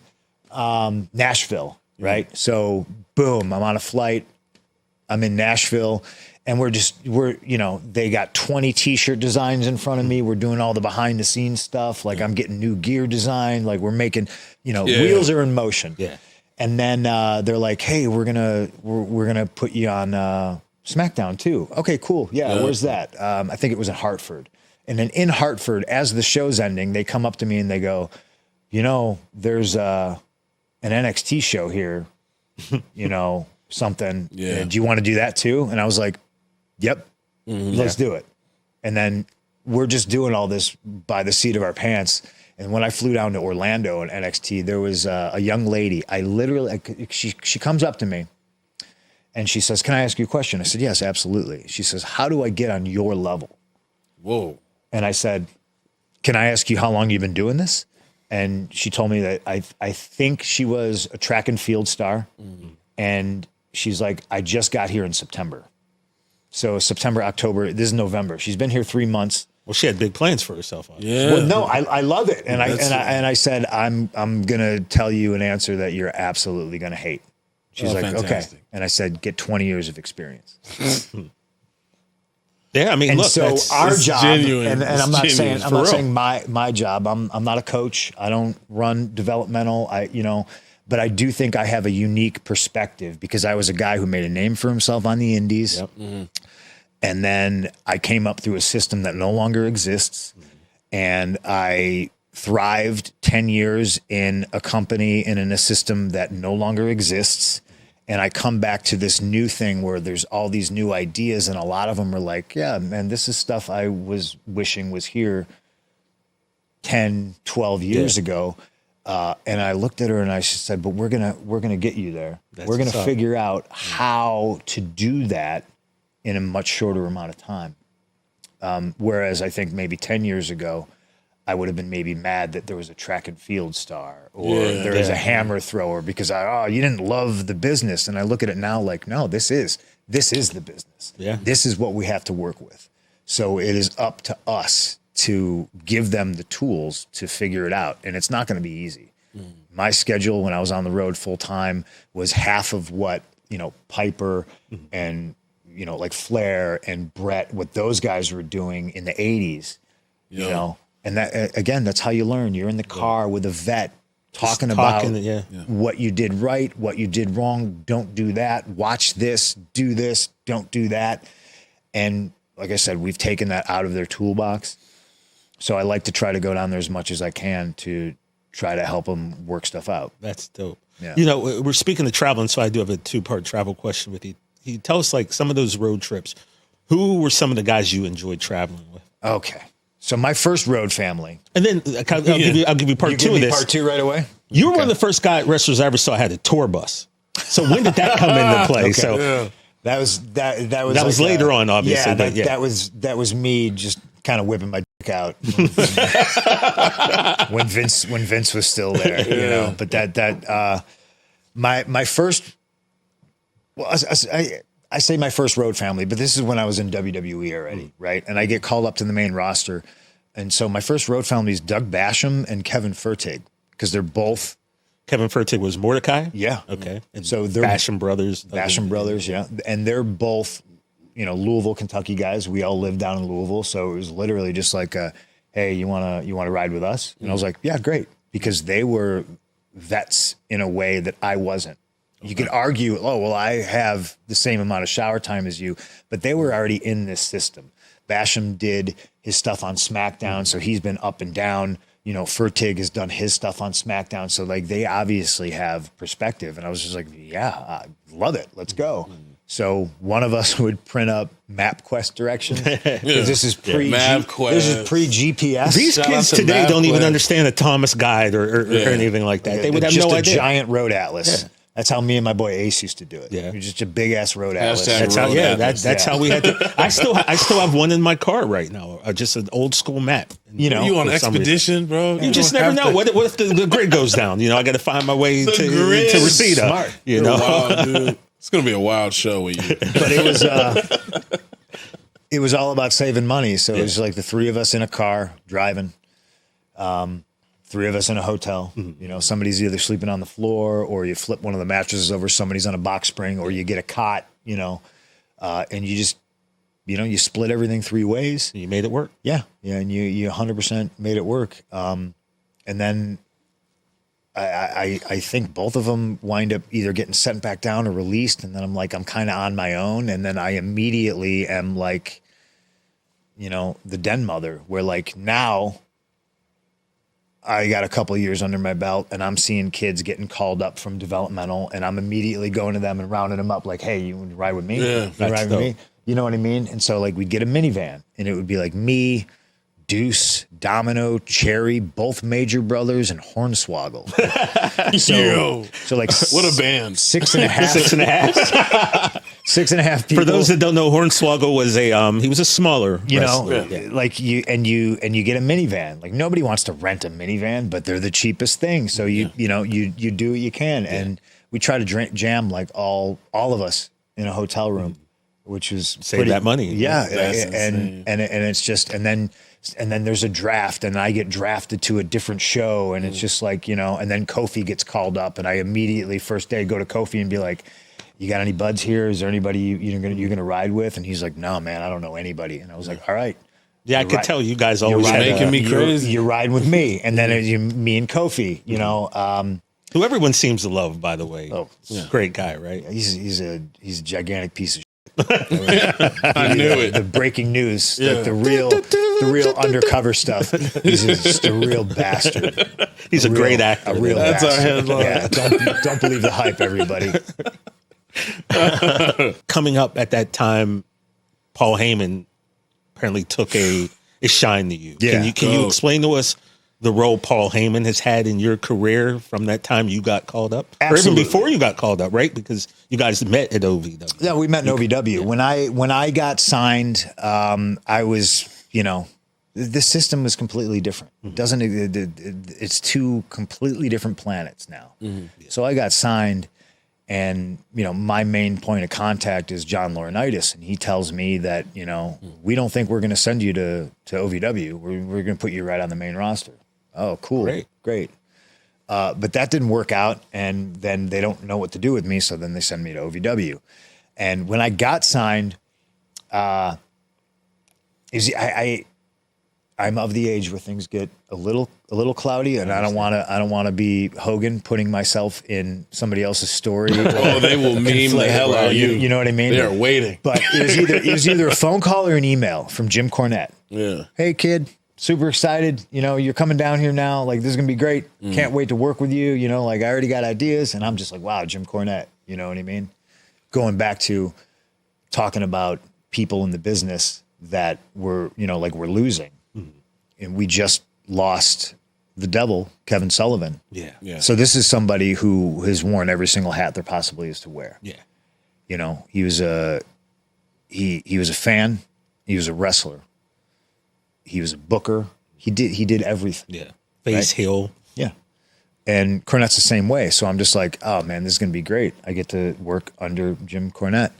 Nashville, right? So boom, I'm on a flight. I'm in Nashville, and they got 20 t-shirt designs in front of me. We're doing all the behind the scenes stuff. Like, I'm getting new gear design. Like, we're making, wheels are in motion. Yeah. And then they're like, hey, we're gonna put you on SmackDown too. Okay, cool. Yeah, where's that? I think it was in Hartford. And then in Hartford, as the show's ending, they come up to me and they go, there's an NXT show here, something. Yeah. Do you want to do that too? And I was like, yep, let's do it. And then we're just doing all this by the seat of our pants. And when I flew down to Orlando in NXT, there was a young lady. She comes up to me and she says, "Can I ask you a question?" I said, "Yes, absolutely." She says, "How do I get on your level?" Whoa. And I said, "Can I ask you how long you've been doing this?" And she told me that I think she was a track and field star. And she's like, "I just got here in September." So September, October, this is November. She's been here 3 months. Well, she had big plans for herself. Yeah. Well, no, I love it. And I said, I'm going to tell you an answer that you're absolutely going to hate. She's like, fantastic. okay. And I said, get 20 years of experience. Yeah, I mean, And look, so our job, genuine. and I'm not saying, For real. saying my job. I'm not a coach. I don't run developmental. But I do think I have a unique perspective because I was a guy who made a name for himself on the indies. Yep. And then I came up through a system that no longer exists. And I thrived 10 years in a company and in a system that no longer exists. And I come back to this new thing where there's all these new ideas. And a lot of them are like, yeah, man, this is stuff I was wishing was here 10, 12 years ago. And I looked at her and I said, but we're gonna get you there. We're gonna figure out how to do that in a much shorter amount of time. Whereas I think maybe 10 years ago, I would have been maybe mad that there was a track and field star or there was a hammer thrower because you didn't love the business. And I look at it now like, no, this is the business. Yeah. This is what we have to work with. So it is up to us to give them the tools to figure it out. And it's not going to be easy. My schedule when I was on the road full time was half of what, Piper and, like Flair and Brett, what those guys were doing in the 80s, and that, again, that's how you learn. You're in the car with a vet talking about what you did right, what you did wrong. Don't do that. Watch this, do this, don't do that. And like I said, we've taken that out of their toolbox. So I like to try to go down there as much as I can to try to help them work stuff out. That's dope. Yeah. We're speaking of traveling, so I do have a 2-part travel question with you. Can you tell us, like, some of those road trips, who were some of the guys you enjoyed traveling with? Okay. So my first road family. And then I'll give you part two of this. Part two right away? You were one of the first wrestlers I ever saw had a tour bus. So when did that come into play? Okay. So that was later on, obviously. That was me just kind of whipping my dick out when Vince was still there, But my first, well, I say my first road family, but this is when I was in WWE already, right? And I get called up to the main roster, and so my first road family is Doug Basham and Kevin Fertig, because they're both. Kevin Fertig was Mordecai? Yeah. Okay. And so they're Basham brothers. Basham brothers, yeah. And they're both, Louisville, Kentucky guys. We all lived down in Louisville. So it was literally just like, hey, you wanna ride with us? And I was like, yeah, great. Because they were vets in a way that I wasn't. You could argue, oh, well, I have the same amount of shower time as you, but they were already in this system. Basham did his stuff on SmackDown, so he's been up and down. Fertig has done his stuff on SmackDown. So, like, they obviously have perspective. And I was just like, yeah, I love it. Let's go. So one of us would print up MapQuest directions. This is pre-GPS. These kids today don't even understand a Thomas Guide or anything like that. They would have no idea. Just a giant road atlas. Yeah. That's how me and my boy Ace used to do it. Yeah, just a big ass road atlas. That's how we had to. I still have one in my car right now. Just an old school map. You on expedition, bro? You just never know. What if the grid goes down? I got to find my way to Reseda. Smart. You're wild, dude. It's gonna be a wild show with you. But it was all about saving money. So it was like the three of us in a car driving. 3 of us in a hotel. Somebody's either sleeping on the floor, or you flip one of the mattresses over, somebody's on a box spring, or you get a cot, and you just, you split everything 3 ways. You made it work. Yeah. Yeah. And you 100% made it work. And then I think both of them wind up either getting sent back down or released. And then I'm like, I'm kind of on my own. And then I immediately am like, the den mother, where like now I got a couple of years under my belt, and I'm seeing kids getting called up from developmental, and I'm immediately going to them and rounding them up like, hey, you want to ride with me? Yeah, ride with me? You know what I mean? And so like we'd get a minivan, and it would be like me, Deuce, Domino, Cherry, both Major Brothers, and Hornswoggle. So like, what a band. 6.5. 6.5 people. For those that don't know, Hornswoggle was he was a smaller wrestler. Like you get a minivan. Like nobody wants to rent a minivan, but they're the cheapest thing. So you do what you can. And we try to jam like all of us in a hotel room, which is save that money. Yeah. And it's just, and then there's a draft, and I get drafted to a different show, and it's just like, and then Kofi gets called up, and I immediately first day go to Kofi and be like, you got any buds here? Is there anybody you're gonna ride with? And he's like, no, man, I don't know anybody. And I was like, all right. Yeah, I could tell you guys always making me crazy. You're riding with me, and then me and Kofi, who everyone seems to love, by the way. Oh, great guy, right? He's a gigantic piece of shit. I knew it. The breaking news, the real undercover stuff. He's just a real bastard. He's a great actor. A real That's bastard. our headline. Yeah, don't believe the hype, everybody. Coming up at that time, Paul Heyman apparently took a shine to you. Yeah. Can you explain to us the role Paul Heyman has had in your career from that time you got called up? Absolutely. Or even before you got called up, right? Because you guys met at OVW. Yeah, we met in OVW. Yeah. When I got signed, I was, the system was completely different. It's 2 completely different planets now. So I got signed, And, my main point of contact is John Laurinaitis. And he tells me that, we don't think we're going to send you to OVW. We're going to put you right on the main roster. Oh, cool. Great. But that didn't work out. And then they don't know what to do with me. So then they send me to OVW. And when I got signed, I'm of the age where things get a little cloudy, and I don't want to be Hogan putting myself in somebody else's story. Oh, they will meme the hell out of you. You know what I mean? They're waiting. But it was either a phone call or an email from Jim Cornette. Yeah. Hey kid, super excited. You're coming down here now. Like, this is gonna be great. Can't wait to work with you. Like, I already got ideas, and I'm just like, wow, Jim Cornette. You know what I mean? Going back to talking about people in the business that were, we're losing. And we just lost the devil, Kevin Sullivan. Yeah. So this is somebody who has worn every single hat there possibly is to wear. Yeah. He was a fan. He was a wrestler. He was a booker. He did everything. Yeah. Face heel. Yeah. And Cornette's the same way. So I'm just like, oh man, this is going to be great. I get to work under Jim Cornette.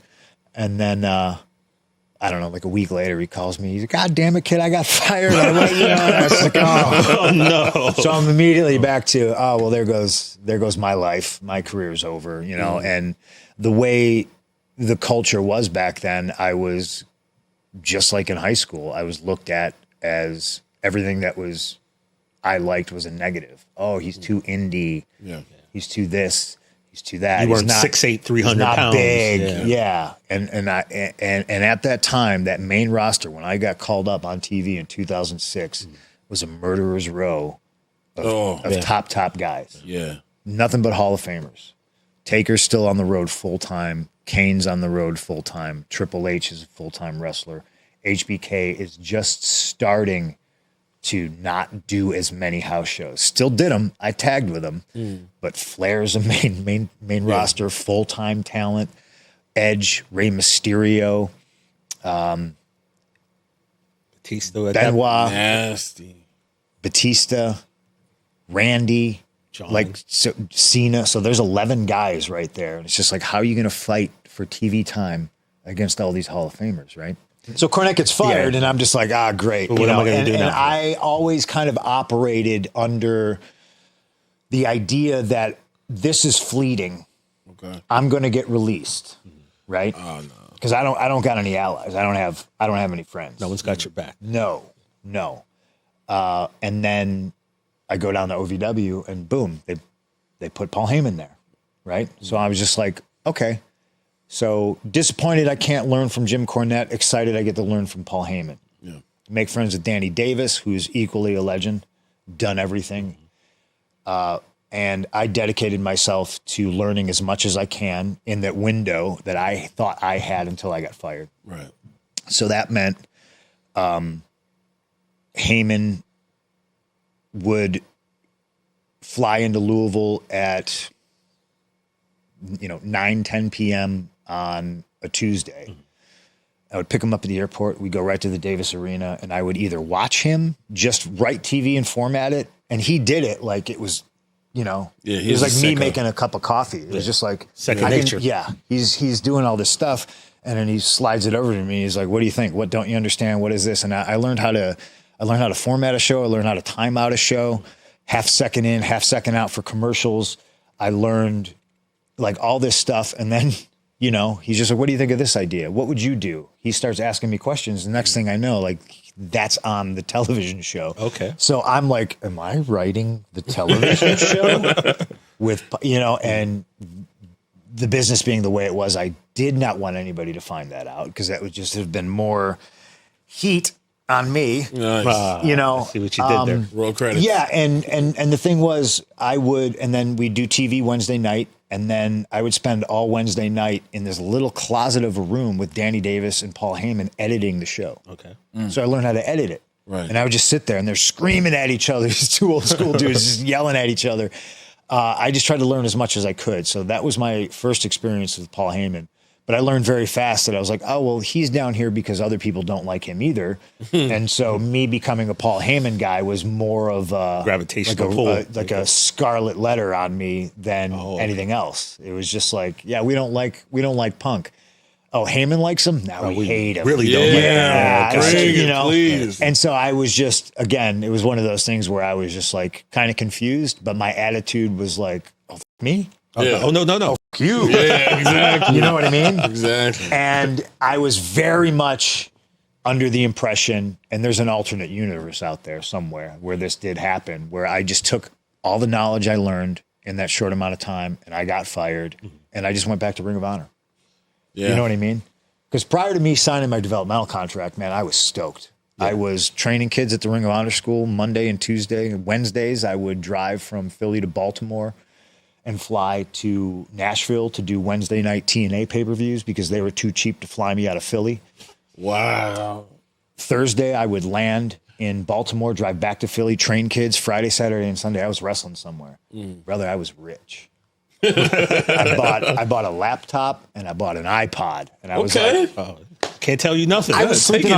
And then, I don't know, like a week later, he calls me. He's like, God damn it, kid, I got fired. And I was like, oh no. So I'm immediately back to, well, there goes my life. My career's over, and the way the culture was back then, I was just like in high school. I was looked at as everything that I liked was a negative. Oh, he's too indie. Yeah. He's too this. He's too that. You weren't 6'8", 300 not pounds. Big, yeah. And at that time, that main roster, when I got called up on TV in 2006, was a murderer's row of top guys. Yeah. Nothing but Hall of Famers. Taker's still on the road full time. Kane's on the road full time. Triple H is a full time wrestler. HBK is just starting to not do as many house shows. Still did them. I tagged with them, but Flair's a main roster, full time talent. Edge, Rey Mysterio, Batista, Benoit, Nasty. Batista, Randy, John. Cena. So there's 11 guys right there, and it's just like, how are you going to fight for TV time against all these Hall of Famers, right? So Cornette gets fired, and I'm just like, great. But what am I going to do now? And I always kind of operated under the idea that this is fleeting. Okay. I'm going to get released, right? Oh no. Because I don't got any allies. I don't have any friends. No one's got your back. No. And then I go down to OVW, and boom, they put Paul Heyman there, right? So I was just like, okay. So disappointed I can't learn from Jim Cornette. Excited I get to learn from Paul Heyman. Yeah. Make friends with Danny Davis, who's equally a legend, done everything. And I dedicated myself to learning as much as I can in that window that I thought I had until I got fired. Right. So that meant Heyman would fly into Louisville at 9-10 p.m. on a Tuesday. I would pick him up at the airport. We'd go right to the Davis Arena, and I would either watch him just write TV and format it, and he did it like it was, it was like me making a cup of coffee. It was just like second nature. He's doing all this stuff, and then he slides it over to me. He's like, "What do you think? What don't you understand? What is this?" And I learned how to format a show. I learned how to time out a show, half second in, half second out for commercials. I learned like all this stuff, and then he's just like, "What do you think of this idea? What would you do?" He starts asking me questions. The next thing I know, like, that's on the television show. Okay. So I'm like, am I writing the television show with, and the business being the way it was, I did not want anybody to find that out, because that would just have been more heat on me. Nice. I see what you did there. Roll credits. Yeah. And the thing was, and then we'd do TV Wednesday night. And then I would spend all Wednesday night in this little closet of a room with Danny Davis and Paul Heyman editing the show. Okay. So I learned how to edit it. Right. And I would just sit there, and they're screaming at each other. These two old school dudes just yelling at each other. I just tried to learn as much as I could. So that was my first experience with Paul Heyman. But I learned very fast that I was like, oh, well, he's down here because other people don't like him either. And so me becoming a Paul Heyman guy was more of a gravitational pull, like a scarlet letter on me than anything else. It was just like, yeah, we don't like Punk. Oh, Heyman likes him? Now we hate him. Really don't. You know, please. And so I was just, again, it was one of those things where I was just like kind of confused, but my attitude was like, oh, me? Oh, no. Oh, you. Yeah, exactly. You know what I mean? Exactly. And I was very much under the impression, and there's an alternate universe out there somewhere where this did happen, where I just took all the knowledge I learned in that short amount of time and I got fired and I just went back to Ring of Honor. Yeah. You know what I mean? Because prior to me signing my developmental contract, man, I was stoked. Yeah. I was training kids at the Ring of Honor school Monday and Tuesday. Wednesdays, I would drive from Philly to Baltimore and fly to Nashville to do Wednesday night TNA pay-per-views because they were too cheap to fly me out of Philly. Wow. Thursday, I would land in Baltimore, drive back to Philly, train kids. Friday, Saturday, and Sunday, I was wrestling somewhere. Brother, I was rich. I bought a laptop and I bought an iPod, and I was like, can't tell you nothing. I was sleeping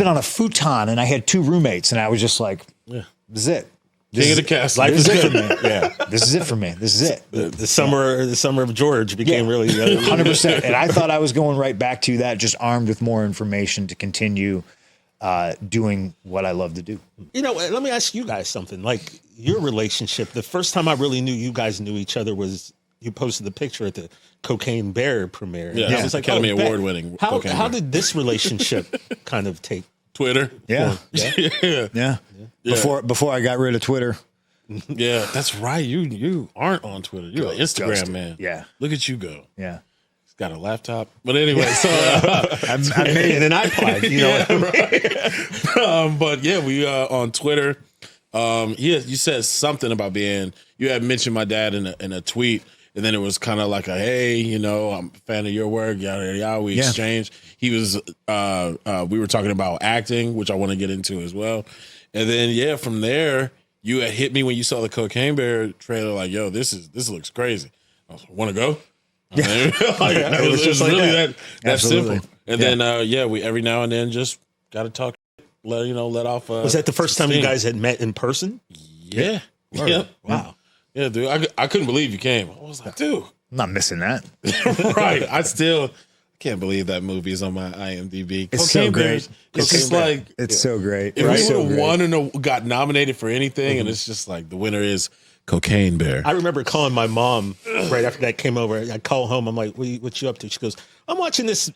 on a futon, and I had 2 roommates, and I was just like, this is it. King of the castle. Life is it for me. Yeah, this is it for me. This is it. The summer of George became really 100%. And I thought I was going right back to that, just armed with more information to continue doing what I love to do. You know, let me ask you guys something. Like your relationship, the first time I really knew you guys knew each other was you posted the picture at the Cocaine Bear premiere. Yeah, it was like Academy Award winning. How did this relationship kind of take? Twitter. Yeah. Before I got rid of Twitter. Yeah, that's right. You aren't on Twitter. You're an Instagram man. Yeah. Look at you go. Yeah. He's got a laptop. But anyway, so I made an iPod, you know what I mean? But yeah, we on Twitter. You said something about you had mentioned my dad in a tweet, and then it was kind of like hey, you know, I'm a fan of your work, yada yada yada. We exchanged. He was we were talking about acting, which I want to get into as well. And then from there, you had hit me when you saw the Cocaine Bear trailer, like, yo, this looks crazy. I was like, want to go? Yeah. It was just really that simple. And then we every now and then just got to talk, let off. Was that the first time you guys had met in person? Yeah. Yeah. Wow. Yeah, dude. I couldn't believe you came. I was like, dude, I'm not missing that. Right. I still can't believe that movie is on my IMDb. It's so great. It's just like it's so great. If we would have won and got nominated for anything, and it's just like the winner is Cocaine Bear. I remember calling my mom right after that came over. I call home. I'm like, what you up to? She goes, I'm watching this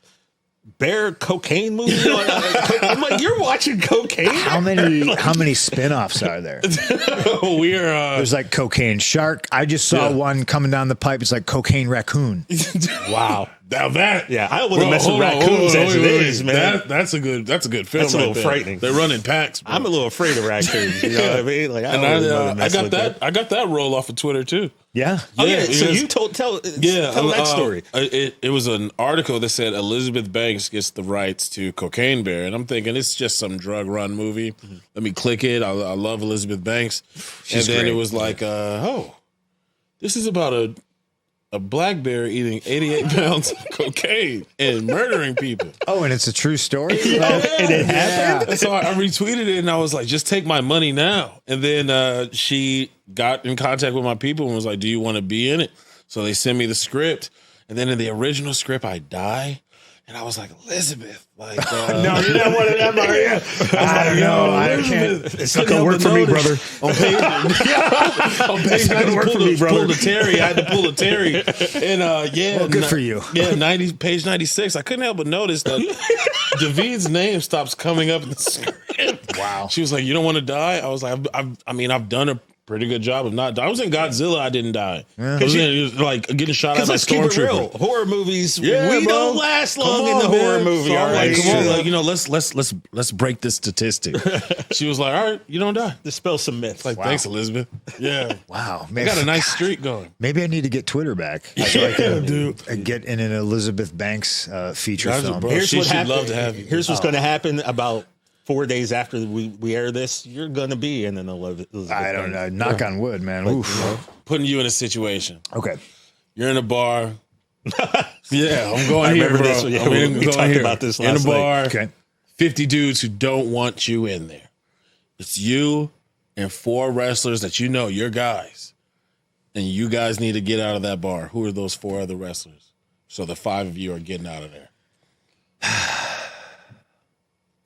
bear cocaine movie. I'm like, you're watching cocaine? How many spin-offs are there? There's like Cocaine Shark. I just saw one coming down the pipe. It's like Cocaine Raccoon. Wow. Now that I don't want to mess with raccoons as it is, man. That's a good film. That's a little frightening. They're running packs. Bro. I'm a little afraid of raccoons. You know what I mean? Like, I got that. I got that roll off of Twitter too. Yeah. So you tell that story. It was an article that said Elizabeth Banks gets the rights to Cocaine Bear, and I'm thinking it's just some drug run movie. Mm-hmm. Let me click it. I love Elizabeth Banks. She's and then great. It was like, this is about a black bear eating 88 pounds of cocaine and murdering people. Oh, and it's a true story? And it happened? Yeah. So I retweeted it, and I was like, just take my money now. And then she got in contact with my people and was like, do you want to be in it? So they sent me the script. And then in the original script, I die. And I was like, Elizabeth. Like, no, you're not one of them, are you? I can't. It's not going to work for me, brother. On page 90, pull the Terry. I had to pull the Terry. And well, good for you. Yeah, page 96. I couldn't help but notice that David's name stops coming up in the script. Wow. She was like, you don't want to die? I was like, I've done a pretty good job of not dying. I was in Godzilla, I didn't die. Yeah. It was like getting shot at by stormtrooper. Horror movies, we don't last long in the horror movie. All right, come on, like, let's break this statistic. She was like, all right, you don't die. Dispel some myths. Like, thanks, Elizabeth. Yeah. Wow. I got a nice streak going. Maybe I need to get Twitter back so I can get in an Elizabeth Banks feature film. She should love to have you. Here's what's going to happen about 4 days after we air this, you're going to be in an Elizabeth I don't know. Knock on wood, man. Oof. Putting you in a situation. Okay. You're in a bar. Yeah, I'm going I here, remember bro. this one. Yeah, I'm we going talked here. about this in last the bar. night. Okay. 50 dudes who don't want you in there. It's you and 4 wrestlers that you know, you're guys. And you guys need to get out of that bar. Who are those 4 other wrestlers? So the 5 of you are getting out of there.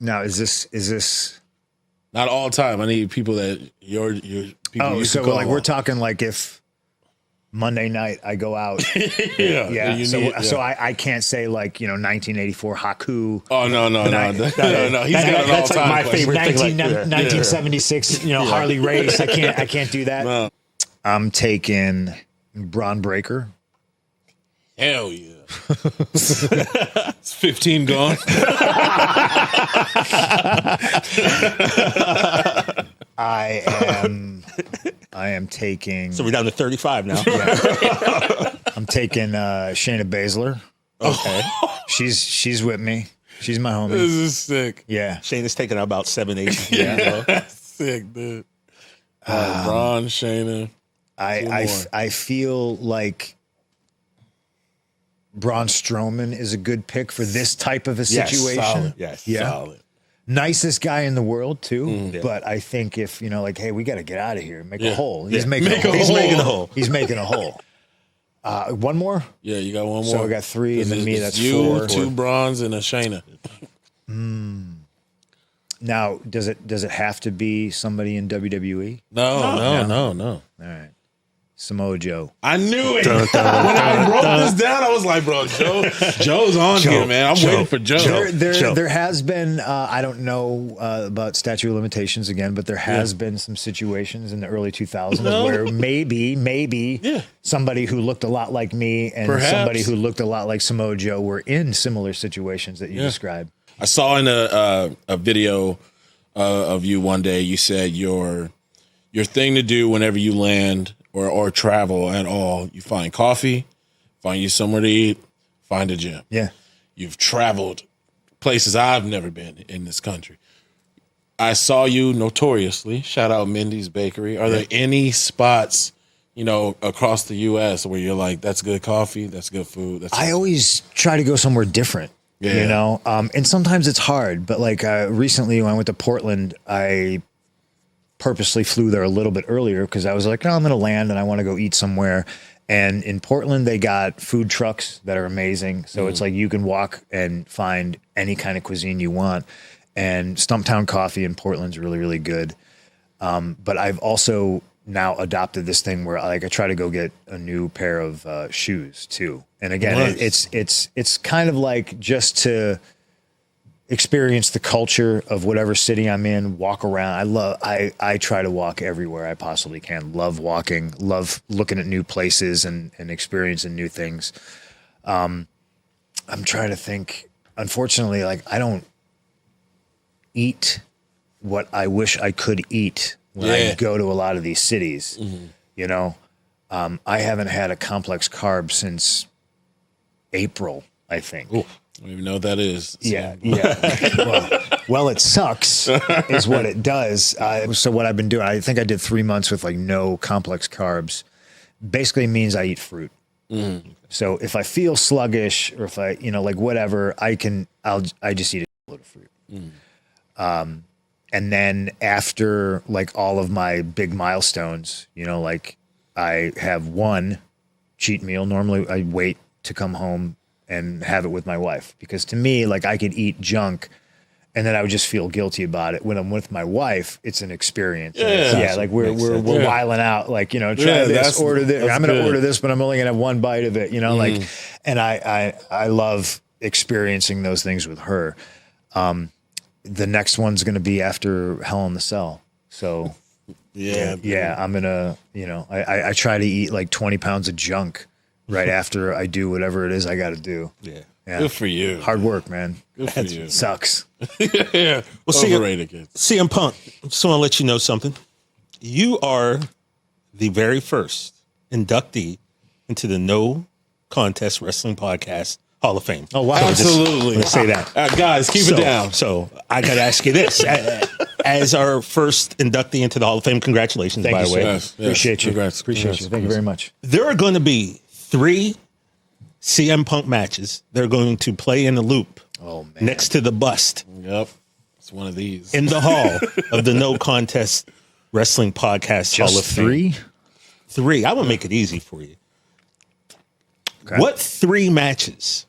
Now, is this? Not all time. I need people that your people. Oh, you so can call like on. we're talking like if Monday night I go out. yeah. Yeah. You So, need- so I can't say like 1984 Haku. Oh no. He's got an all that's like time. my favorite thing. 1976, Harley Race. I can't do that. No. I'm taking Braun Breaker. Hell yeah. It's 15 gone. I am taking. So we're down to 35 now. I'm taking Shayna Baszler. Okay. She's with me. She's my homie. This is sick. Yeah. Shane is taking out about 7, 8. That's sick, dude. Braun, Shayna. I feel like Braun Strowman is a good pick for this type of a situation. Solid. Yes. Yeah. Solid. Nicest guy in the world too. But I think if like, hey, we got to get out of here, make a hole. He's making a hole. He's making a hole. He's making a hole. One more. Yeah, you got one more. So we got 3, and then me. That's you, 4. 2 Brons, and a Shayna. Now, does it have to be somebody in WWE? No. All right. Samoa Joe. I knew it. When I wrote this down, I was like, bro, Joe's on here, man. I'm waiting for Joe. There has been, I don't know about statute of limitations again, but there has been some situations in the early 2000s where maybe somebody who looked a lot like me and somebody who looked a lot like Samoa Joe were in similar situations that you described. I saw in a video of you one day, you said your thing to do whenever you land or travel at all, you find coffee, find you somewhere to eat, find a gym. Yeah. You've traveled places I've never been in this country. I saw you notoriously, shout out Mindy's Bakery. Are there any spots, across the U.S. where you're like, that's good coffee, that's good food? I always try to go somewhere different. Yeah. And sometimes it's hard, but like recently when I went to Portland, I purposely flew there a little bit earlier because I was like, I'm going to land and I want to go eat somewhere. And in Portland, they got food trucks that are amazing. So it's like you can walk and find any kind of cuisine you want. And Stumptown Coffee in Portland's really, really good. But I've also now adopted this thing where I try to go get a new pair of shoes too. And again, it's kind of like just to experience the culture of whatever city I'm in, walk around. I try to walk everywhere I possibly can. Love walking, love looking at new places and experiencing new things. I'm trying to think, unfortunately, I don't eat what I wish I could eat when I go to a lot of these cities. I haven't had a complex carb since April, I think. I don't even know what that is. So. Yeah. Well, it sucks is what it does. So what I've been doing, I think I did 3 months with no complex carbs. Basically means I eat fruit. So if I feel sluggish or if I, whatever, I just eat a load of fruit. And then after all of my big milestones, I have one cheat meal. Normally I wait to come home and have it with my wife because to me, I could eat junk and then I would just feel guilty about it. When I'm with my wife, it's an experience. We're wiling out, try this, order this. I'm going to order this, but I'm only going to have one bite of it, and I love experiencing those things with her. The next one's going to be after Hell in the Cell. So I'm going to, I try to eat 20 pounds of junk right after I do whatever it is I got to do. Yeah. Good for you. Hard work, man. Good for you. Sucks. Yeah. Well, overrated kids. CM Punk, just want to let you know something. You are the very first inductee into the No Contest Wrestling Podcast Hall of Fame. Oh, wow. Absolutely. Let's say that. Guys, keep it down. So I got to ask you this. As our first inductee into the Hall of Fame, congratulations, by the way. Yes, Appreciate you. Congrats. Appreciate you. Thank you very much. There are going to be 3 CM Punk matches. They're going to play in a loop next to the bust. Yep. It's one of these. In the hall of the No Contest Wrestling Podcast Hall of Fame. Three. I will make it easy for you. Okay. What 3 matches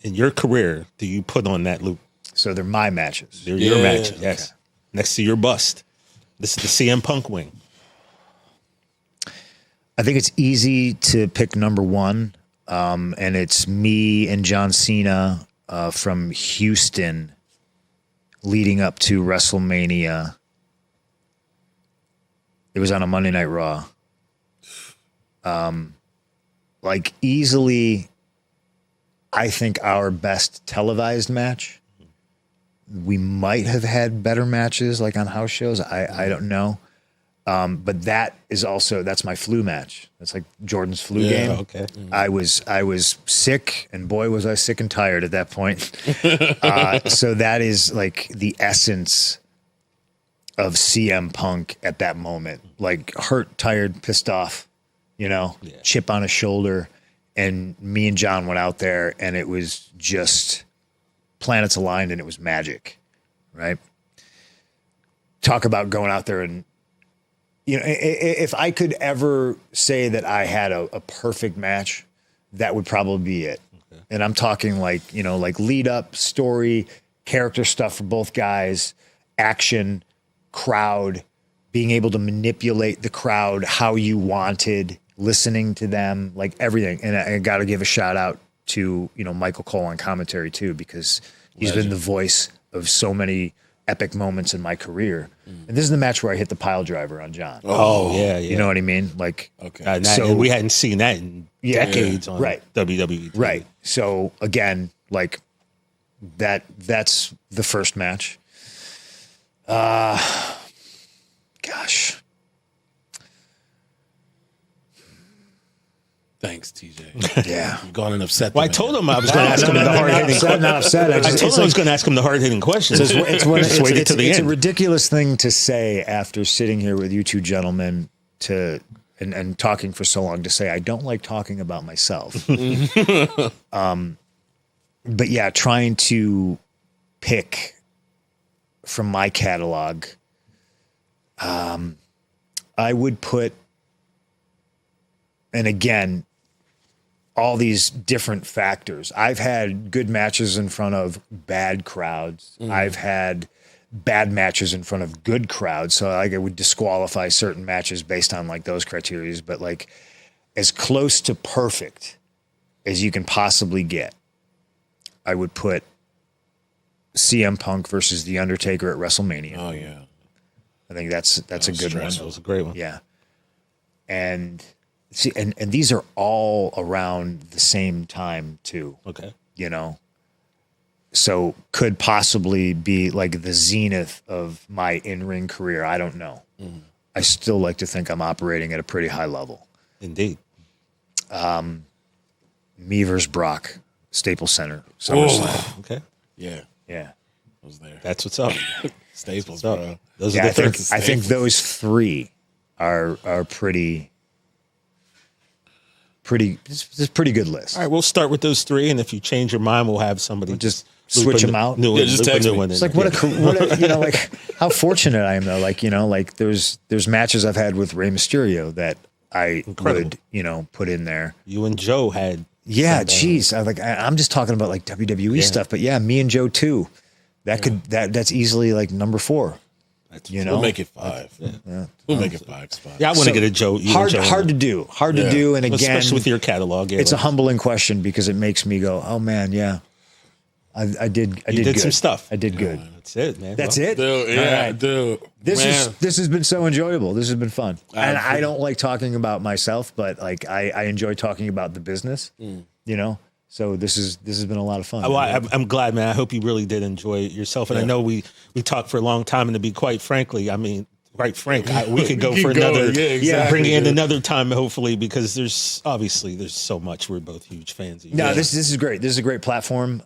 in your career do you put on that loop? So they're my matches. They're your matches, yes. Okay. Next to your bust. This is the CM Punk wing. I think it's easy to pick number 1, and it's me and John Cena from Houston leading up to WrestleMania. It was on a Monday Night Raw. Like easily, I think our best televised match. We might have had better matches like on house shows. I don't know. But that's my flu match. That's like Jordan's flu game. Okay. Mm-hmm. I was sick, and boy was I sick and tired at that point. So that is like the essence of CM Punk at that moment. Like hurt, tired, pissed off, chip on his shoulder. And me and John went out there, and it was just planets aligned, and it was magic, right? Talk about going out there and, if I could ever say that I had a perfect match, that would probably be it. Okay. And I'm talking like lead up, story, character stuff for both guys, action, crowd, being able to manipulate the crowd how you wanted, listening to them, like everything. And I got to give a shout out to, Michael Cole on commentary too, because he's been the voice of so many epic moments in my career. And this is the match where I hit the pile driver on John. Oh yeah. You know what I mean? Like, okay. So we hadn't seen that in decades on WWE. Right. So again, like that's the first match. Gosh. Thanks, TJ. Yeah. You've gone and upset. Well, I told him I was going to ask him the hard-hitting. Not upset. I told him I was going to ask him the hard-hitting questions. It's a ridiculous thing to say after sitting here with you two gentlemen and talking for so long, to say I don't like talking about myself. But yeah, trying to pick from my catalog, I would put, and again, all these different factors. I've had good matches in front of bad crowds. I've had bad matches in front of good crowds. So like I would disqualify certain matches based on like those criteria, but like as close to perfect as you can possibly get, I would put CM Punk versus The Undertaker at WrestleMania. Oh yeah. I think that's a good one. That was a great one. Yeah. And see, and these are all around the same time too. Okay. So could possibly be like the zenith of my in-ring career. I don't know. I still like to think I'm operating at a pretty high level. Indeed. Me versus Brock, Staples Center, SummerSlam. Okay. Yeah. Yeah. I was there. That's what's up. Staples, bro. Those are the I think those 3 are pretty. It's a pretty good list. All right, we'll start with those 3, and if you change your mind, we'll have somebody just switch them out. Just text me. It's like what a like how fortunate I am though. Like like there's matches I've had with Rey Mysterio that I would put in there. You and Joe had. Yeah, geez. I'm just talking about like WWE stuff, but yeah, me and Joe too. That's easily like number 4. We'll make it 5. We'll make it 5 spots. Yeah, I want to get a Joe. Hard to do, and again, especially with your catalog, it's a humbling question because it makes me go, "Oh man, yeah, I did good. Some stuff. I did good. That's it, man. That's it. Dude, yeah, all right. dude. This has been so enjoyable. This has been fun, and I don't like talking about myself, but like I enjoy talking about the business. So this has been a lot of fun. Well, I'm glad, man. I hope you really did enjoy it yourself. And I know we talked for a long time, and to be quite frank, we could go for another. Bring it in another time, hopefully, because there's so much. We're both huge fans of you. No, this is great. This is a great platform.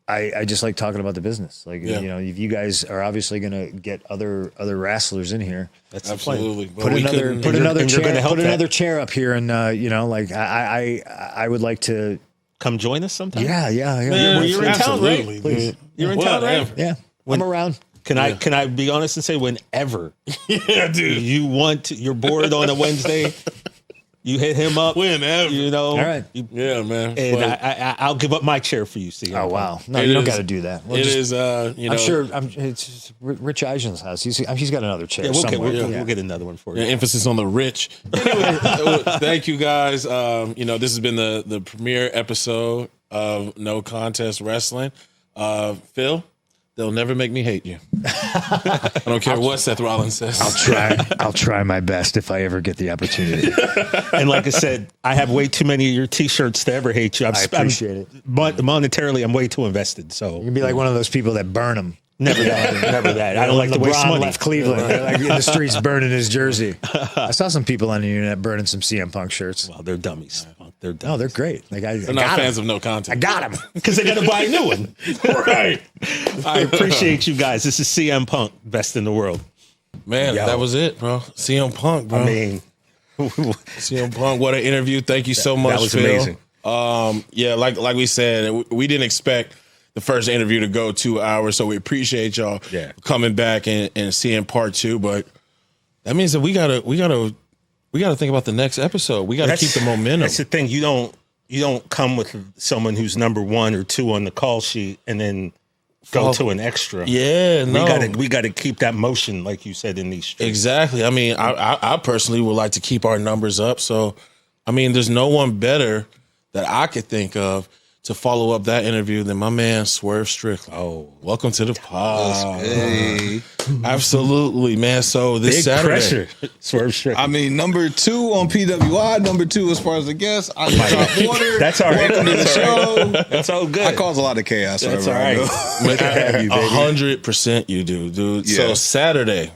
I just like talking about the business. Like, you know, if you guys are obviously going to get other wrestlers in here, That's absolutely. put another chair up here, and you know, like I would like to come join us sometime. Yeah. Man, you're in town, right? Please. You're in town, right? Yeah, I'm around. Can I be honest and say whenever Yeah, dude. you're bored on a Wednesday, you hit him up. Whenever. You know. All right. Yeah, man. And I'll give up my chair for you, see. Oh, wow. No, you don't got to do that. It is, you know. I'm sure it's Rich Eisen's house. He's got another chair somewhere. We'll get another one for you. Emphasis on the rich. Anyway, thank you guys. You know, this has been the premiere episode of No Contest Wrestling. Phil, they'll never make me hate you. I don't care what Seth Rollins says. I'll try my best if I ever get the opportunity. And like I said, I have way too many of your T-shirts to ever hate you. I appreciate it. But monetarily, I'm way too invested. So You can be like one of those people that burn them. never that. I don't like to waste LeBron money. left Cleveland, like in the streets burning his jersey. I saw some people on the internet burning some CM Punk shirts. Well, they're dummies. They're dummies. No, they're great. Like They're not fans of No Contest. I got them. because they got to buy a new one. Right. I appreciate you guys. This is CM Punk, best in the world. Man, that was it, bro. CM Punk, bro. I mean, CM Punk, what an interview. Thank you so much, that was Phil. amazing. Yeah, like we said, we didn't expect the first interview to go 2 hours, so we appreciate y'all coming back and seeing part 2. But that means that we gotta think about the next episode. We gotta keep the momentum. That's the thing. You don't come with someone who's number 1 or 2 on the call sheet and then go to an extra. Yeah, no. We gotta keep that motion, like you said, in these streets. Exactly. I mean, I personally would like to keep our numbers up. So, I mean, there's no one better that I could think of to follow up that interview than my man Swerve Strickland. Oh, welcome to the pod. Hey. Absolutely, man. So this big Saturday, pressure. Swerve Strickland. I mean, number 2 on PWI, number 2 as far as the guests. I drop water. That's all right. Welcome to the That's show. all right. That's all good. I cause a lot of chaos. That's all wherever I right. go. Good to have you, baby. 100% you do, dude. Yeah. So Saturday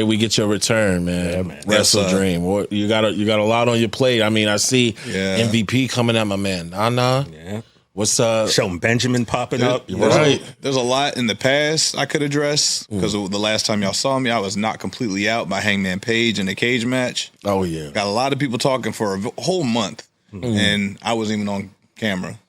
we get your return, man. Yeah, man. Wrestle Yes, Dream. You got a lot on your plate. I mean, I see Yeah. MVP coming at my man. Nana. Yeah. What's Shelton Benjamin popping up. There's a lot in the past I could address because the last time y'all saw me, I was not completely out by Hangman Page in the cage match. Oh yeah. Got a lot of people talking for a whole month, and I wasn't even on camera.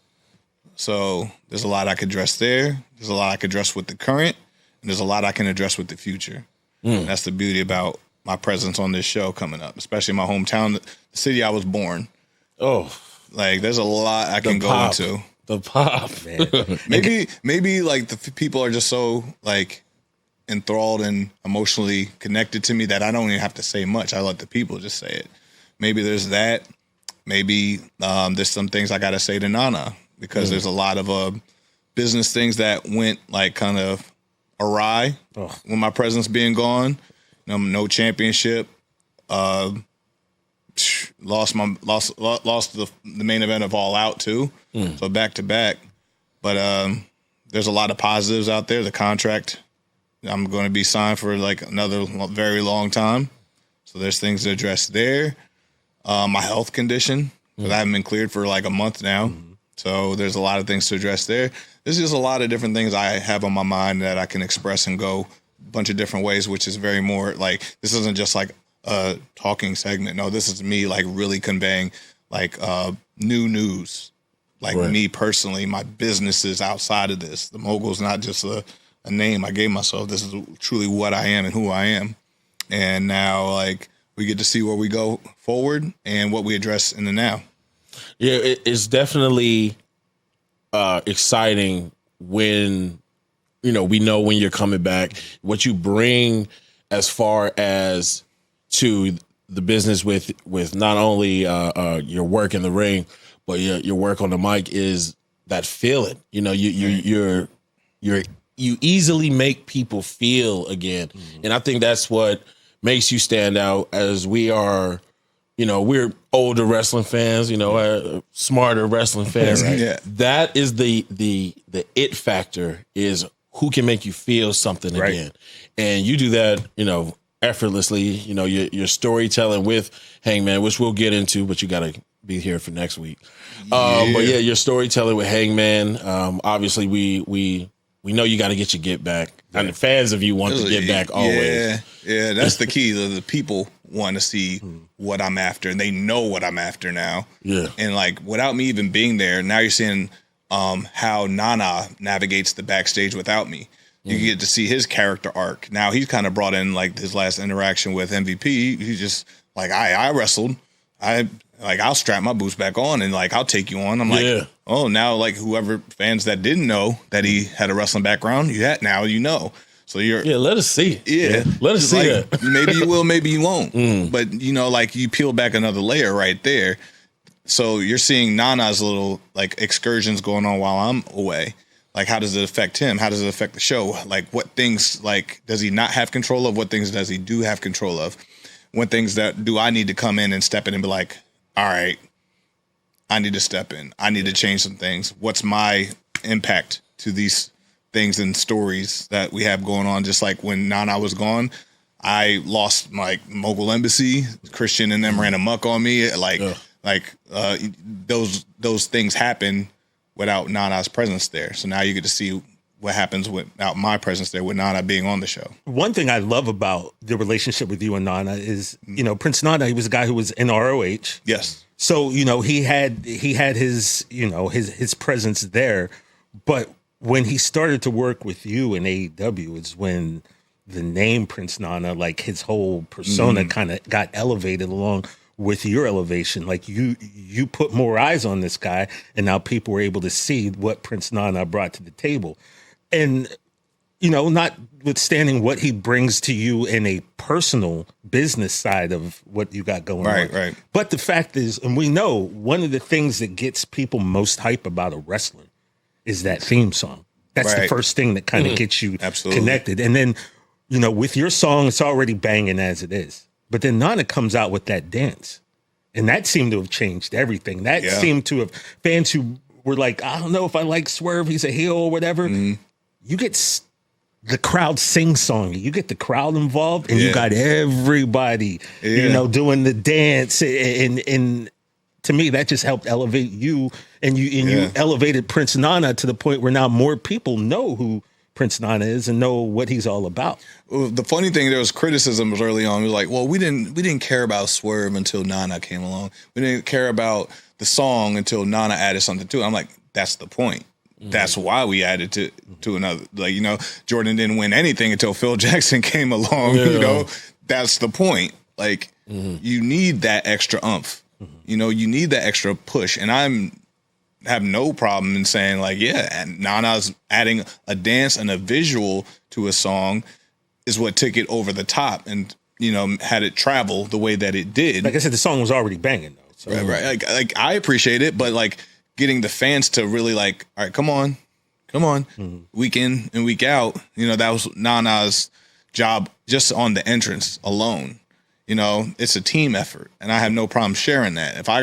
So there's a lot I could address there. There's a lot I could address with the current, and there's a lot I can address with the future. That's the beauty about my presence on this show coming up, especially my hometown, the city I was born. Oh, Like, there's a lot I can go into. The pop. Man. Maybe like the people are just so like enthralled and emotionally connected to me that I don't even have to say much. I let the people just say it. Maybe there's that. Maybe there's some things I got to say to Nana because there's a lot of business things that went like kind of awry with my presence being gone. No championship. Lost the main event of All Out too. So back to back. But there's a lot of positives out there. The contract, I'm going to be signed for like another very long time. So there's things to address there. My health condition, because I haven't been cleared for like a month now. So there's a lot of things to address there. There's just a lot of different things I have on my mind that I can express and go a bunch of different ways, which is very more like, this isn't just like a talking segment. No, this is me like really conveying like new news. Like me personally, my businesses outside of this. The Mogul's not just a name I gave myself. This is truly what I am and who I am. And now like we get to see where we go forward and what we address in the now. Yeah, it's definitely exciting when, we know when you're coming back, what you bring as far as to the business with not only your work in the ring, but your work on the mic is that feeling. You easily make people feel again. And I think that's what makes you stand out, as we are, we're older wrestling fans, smarter wrestling fans. Yeah. That is the it factor, is who can make you feel something again. And you do that, effortlessly. Your storytelling with Hangman, which we'll get into, but you got to be here for next week. But yeah, your storytelling with Hangman. Obviously, we know you got to get your get back, and the fans of you want to get back always. Yeah, that's the key. The people want to see what I'm after, and they know what I'm after now. Yeah, and like without me even being there, now you're seeing how Nana navigates the backstage without me. You get to see his character arc. Now he's kind of brought in like his last interaction with MVP. He's just like, I wrestled. I'll strap my boots back on and like I'll take you on. I'm like, oh, now like whoever fans that didn't know that he had a wrestling background, now you know. So let us see it. Yeah, let us see like, it. Maybe you will, maybe you won't. But you know, like you peel back another layer right there. So you're seeing Nana's little like excursions going on while I'm away. Like, how does it affect him? How does it affect the show? Like, what things, like, does he not have control of? What things does he do have control of? What things that do I need to come in and step in and be like, all right, I need to step in. I need to change some things. What's my impact to these things and stories that we have going on? Just like when Nana was gone, I lost my Mogul Embassy. Christian and them ran amok on me. Those things happen without Nana's presence there. So now you get to see what happens without my presence there, with Nana being on the show. One thing I love about the relationship with you and Nana is, you know, Prince Nana, he was a guy who was in ROH. Yes. So, you know, he had his, you know, his presence there. But when he started to work with you in AEW is when the name Prince Nana, like his whole persona kind of got elevated along with your elevation. Like you put more eyes on this guy, and now people were able to see what Prince Nana brought to the table. And, you know, notwithstanding what he brings to you in a personal business side of what you got going on. Right. But the fact is, and we know, one of the things that gets people most hype about a wrestler is that theme song. That's the first thing that kind of gets you connected. And then, you know, with your song, it's already banging as it is. But then Nana comes out with that dance. And that seemed to have changed everything. That seemed to have, fans who were like, I don't know if I like Swerve, he's a heel or whatever. You get the crowd sing-song. You get the crowd involved, and you got everybody, you know, doing the dance. And to me, that just helped elevate you. And you elevated Prince Nana to the point where now more people know who Prince Nana is and know what he's all about. Well, the funny thing, there was criticism early on. It was like, well, we didn't care about Swerve until Nana came along. We didn't care about the song until Nana added something to it. I'm like, that's the point. That's why we added to another. Like, you know, Jordan didn't win anything until Phil Jackson came along. You know, that's the point. Like, you need that extra oomph. You know, you need that extra push. And have no problem in saying like, and Nana's adding a dance and a visual to a song is what took it over the top and, you know, had it travel the way that it did. Like I said, the song was already banging though. So. Right. Like I appreciate it, but like getting the fans to really like, all right, come on, week in and week out. You know, that was Nana's job just on the entrance alone. You know, it's a team effort, and I have no problem sharing that. If I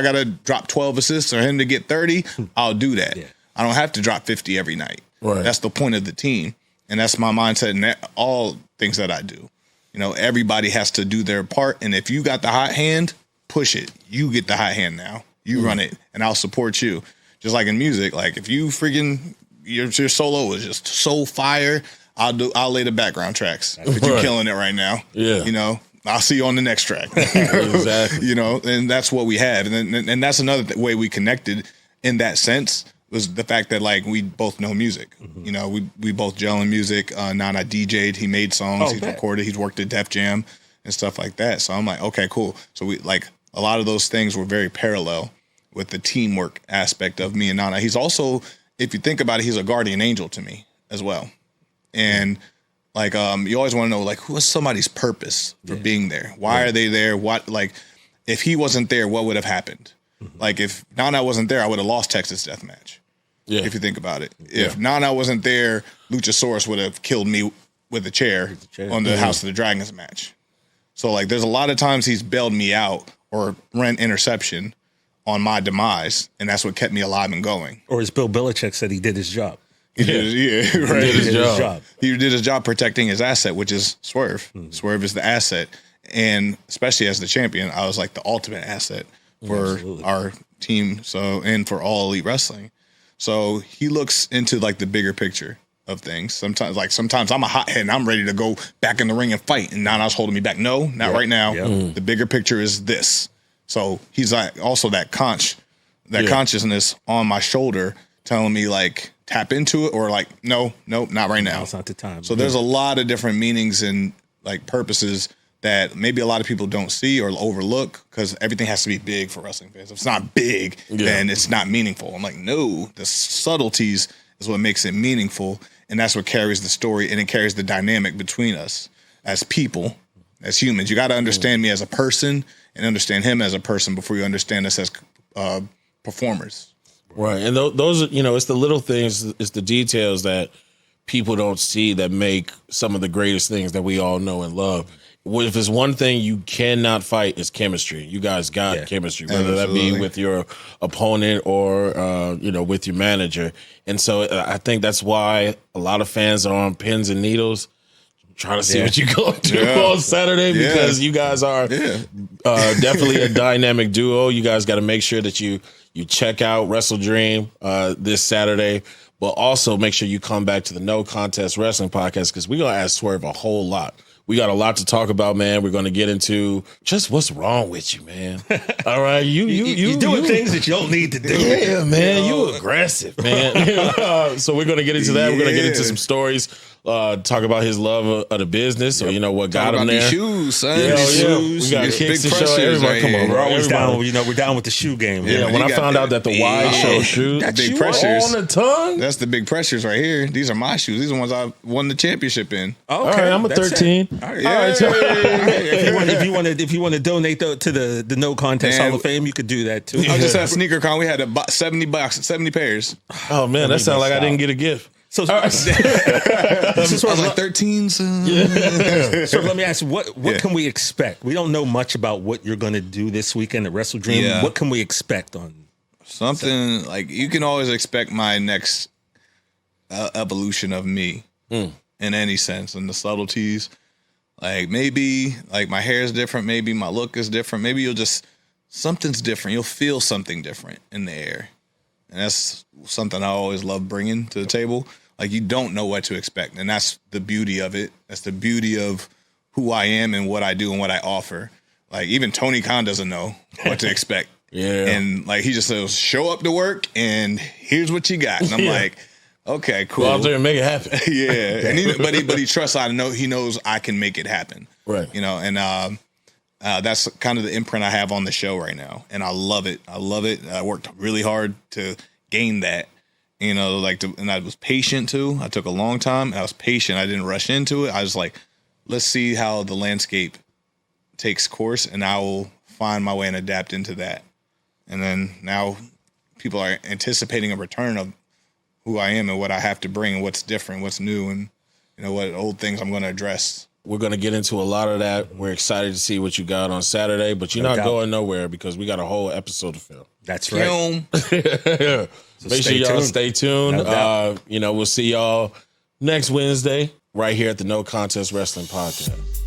gotta drop 12 assists or him to get 30, I'll do that. Yeah. I don't have to drop 50 every night. Right. That's the point of the team, and that's my mindset in all things that I do. You know, everybody has to do their part, and if you got the hot hand, push it. You get the hot hand now. You run it, and I'll support you. Just like in music, like if you freaking your solo is just so fire, I'll lay the background tracks. But you're killing it right now. Yeah, you know. I'll see you on the next track. Exactly. You know, and that's what we have. And that's another way we connected in that sense was the fact that, like, we both know music. You know, we both gel in music. Nana DJ'd. He made songs. He's recorded. He's worked at Def Jam and stuff like that. So I'm like, okay, cool. So we, like, a lot of those things were very parallel with the teamwork aspect of me and Nana. He's also, if you think about it, he's a guardian angel to me as well. And like, you always want to know, like, what's somebody's purpose for being there? Why are they there? What, like, if he wasn't there, what would have happened? Like, if Nana wasn't there, I would have lost Texas Deathmatch. Yeah. If you think about it. If Nana wasn't there, Luchasaurus would have killed me with a chair on the House of the Dragons match. So, like, there's a lot of times he's bailed me out or ran interception on my demise, and that's what kept me alive and going. Or as Bill Belichick said, he did his job. He did his job. He did his job protecting his asset, which is Swerve. Swerve is the asset. And especially as the champion, I was like the ultimate asset for our team, and for All Elite Wrestling. So he looks into like the bigger picture of things. Sometimes I'm a hothead and I'm ready to go back in the ring and fight, and now that's holding me back. No, not right now. The bigger picture is this. So he's like also that consciousness on my shoulder telling me like tap into it, or like no, not right now. It's not the time. So there's a lot of different meanings and like purposes that maybe a lot of people don't see or overlook, because everything has to be big for wrestling fans. If it's not big, then it's not meaningful. I'm like, no, the subtleties is what makes it meaningful. And that's what carries the story, and it carries the dynamic between us as people, as humans. You got to understand me as a person and understand him as a person before you understand us as performers. Right. And those are, it's the little things, it's the details that people don't see that make some of the greatest things that we all know and love. If there's one thing you cannot fight, it's chemistry. You guys got chemistry, whether that be with your opponent or, with your manager. And so I think that's why a lot of fans are on pins and needles trying to see what you're going to do on Saturday, because you guys are definitely a dynamic duo. You guys got to make sure that you check out Wrestle Dream this Saturday, but also make sure you come back to the No Contest Wrestling Podcast, because we're going to ask Swerve a whole lot. We got a lot to talk about, man. We're going to get into just what's wrong with you, man. All right, you doing things that you don't need to do. Yeah, man, you aggressive, man. So we're going to get into that. We're going to get into some stories. Talk about his love of the business, or what got him there. These shoes, son. Shoes. We got kicks to show. Everybody, come on, we're always down. We're down with the shoe game. Yeah, when I found out that the wide show shoes, that big pressures on the tongue. That's the big pressures right here. These are my shoes. These are the ones I won the championship in. Okay, all right, I'm a 13. All right. If you want to donate to the No Contest Hall of Fame, you could do that too. I just had SneakerCon. We had 70 pairs. Oh man, that sounds like I didn't get a gift. So, I was like 13. So let me ask you, what can we expect? We don't know much about what you're going to do this weekend at Wrestle Dream. Yeah. What can we expect on something like you can always expect my next evolution of me in any sense, and the subtleties. Like maybe like my hair is different, maybe my look is different, maybe something's different. You'll feel something different in the air, and that's something I always love bringing to the table. Like you don't know what to expect, and that's the beauty of it. That's the beauty of who I am and what I do and what I offer. Like even Tony Khan doesn't know what to expect. And like he just says, show up to work and here's what you got. And I'm like, okay, cool. Well, I'm there to make it happen. And but he trusts he knows I can make it happen. Right. And that's kind of the imprint I have on the show right now. And I love it. I worked really hard to gain that. And I was patient too. I took a long time. I was patient. I didn't rush into it. I was like, let's see how the landscape takes course, and I will find my way and adapt into that. And then now people are anticipating a return of who I am and what I have to bring and what's different, what's new, and what old things I'm going to address. We're going to get into a lot of that. We're excited to see what you got on Saturday, but you're not going nowhere because we got a whole episode to film. That's right. So make sure y'all stay tuned. No we'll see y'all next Wednesday right here at the No Contest Wrestling Podcast.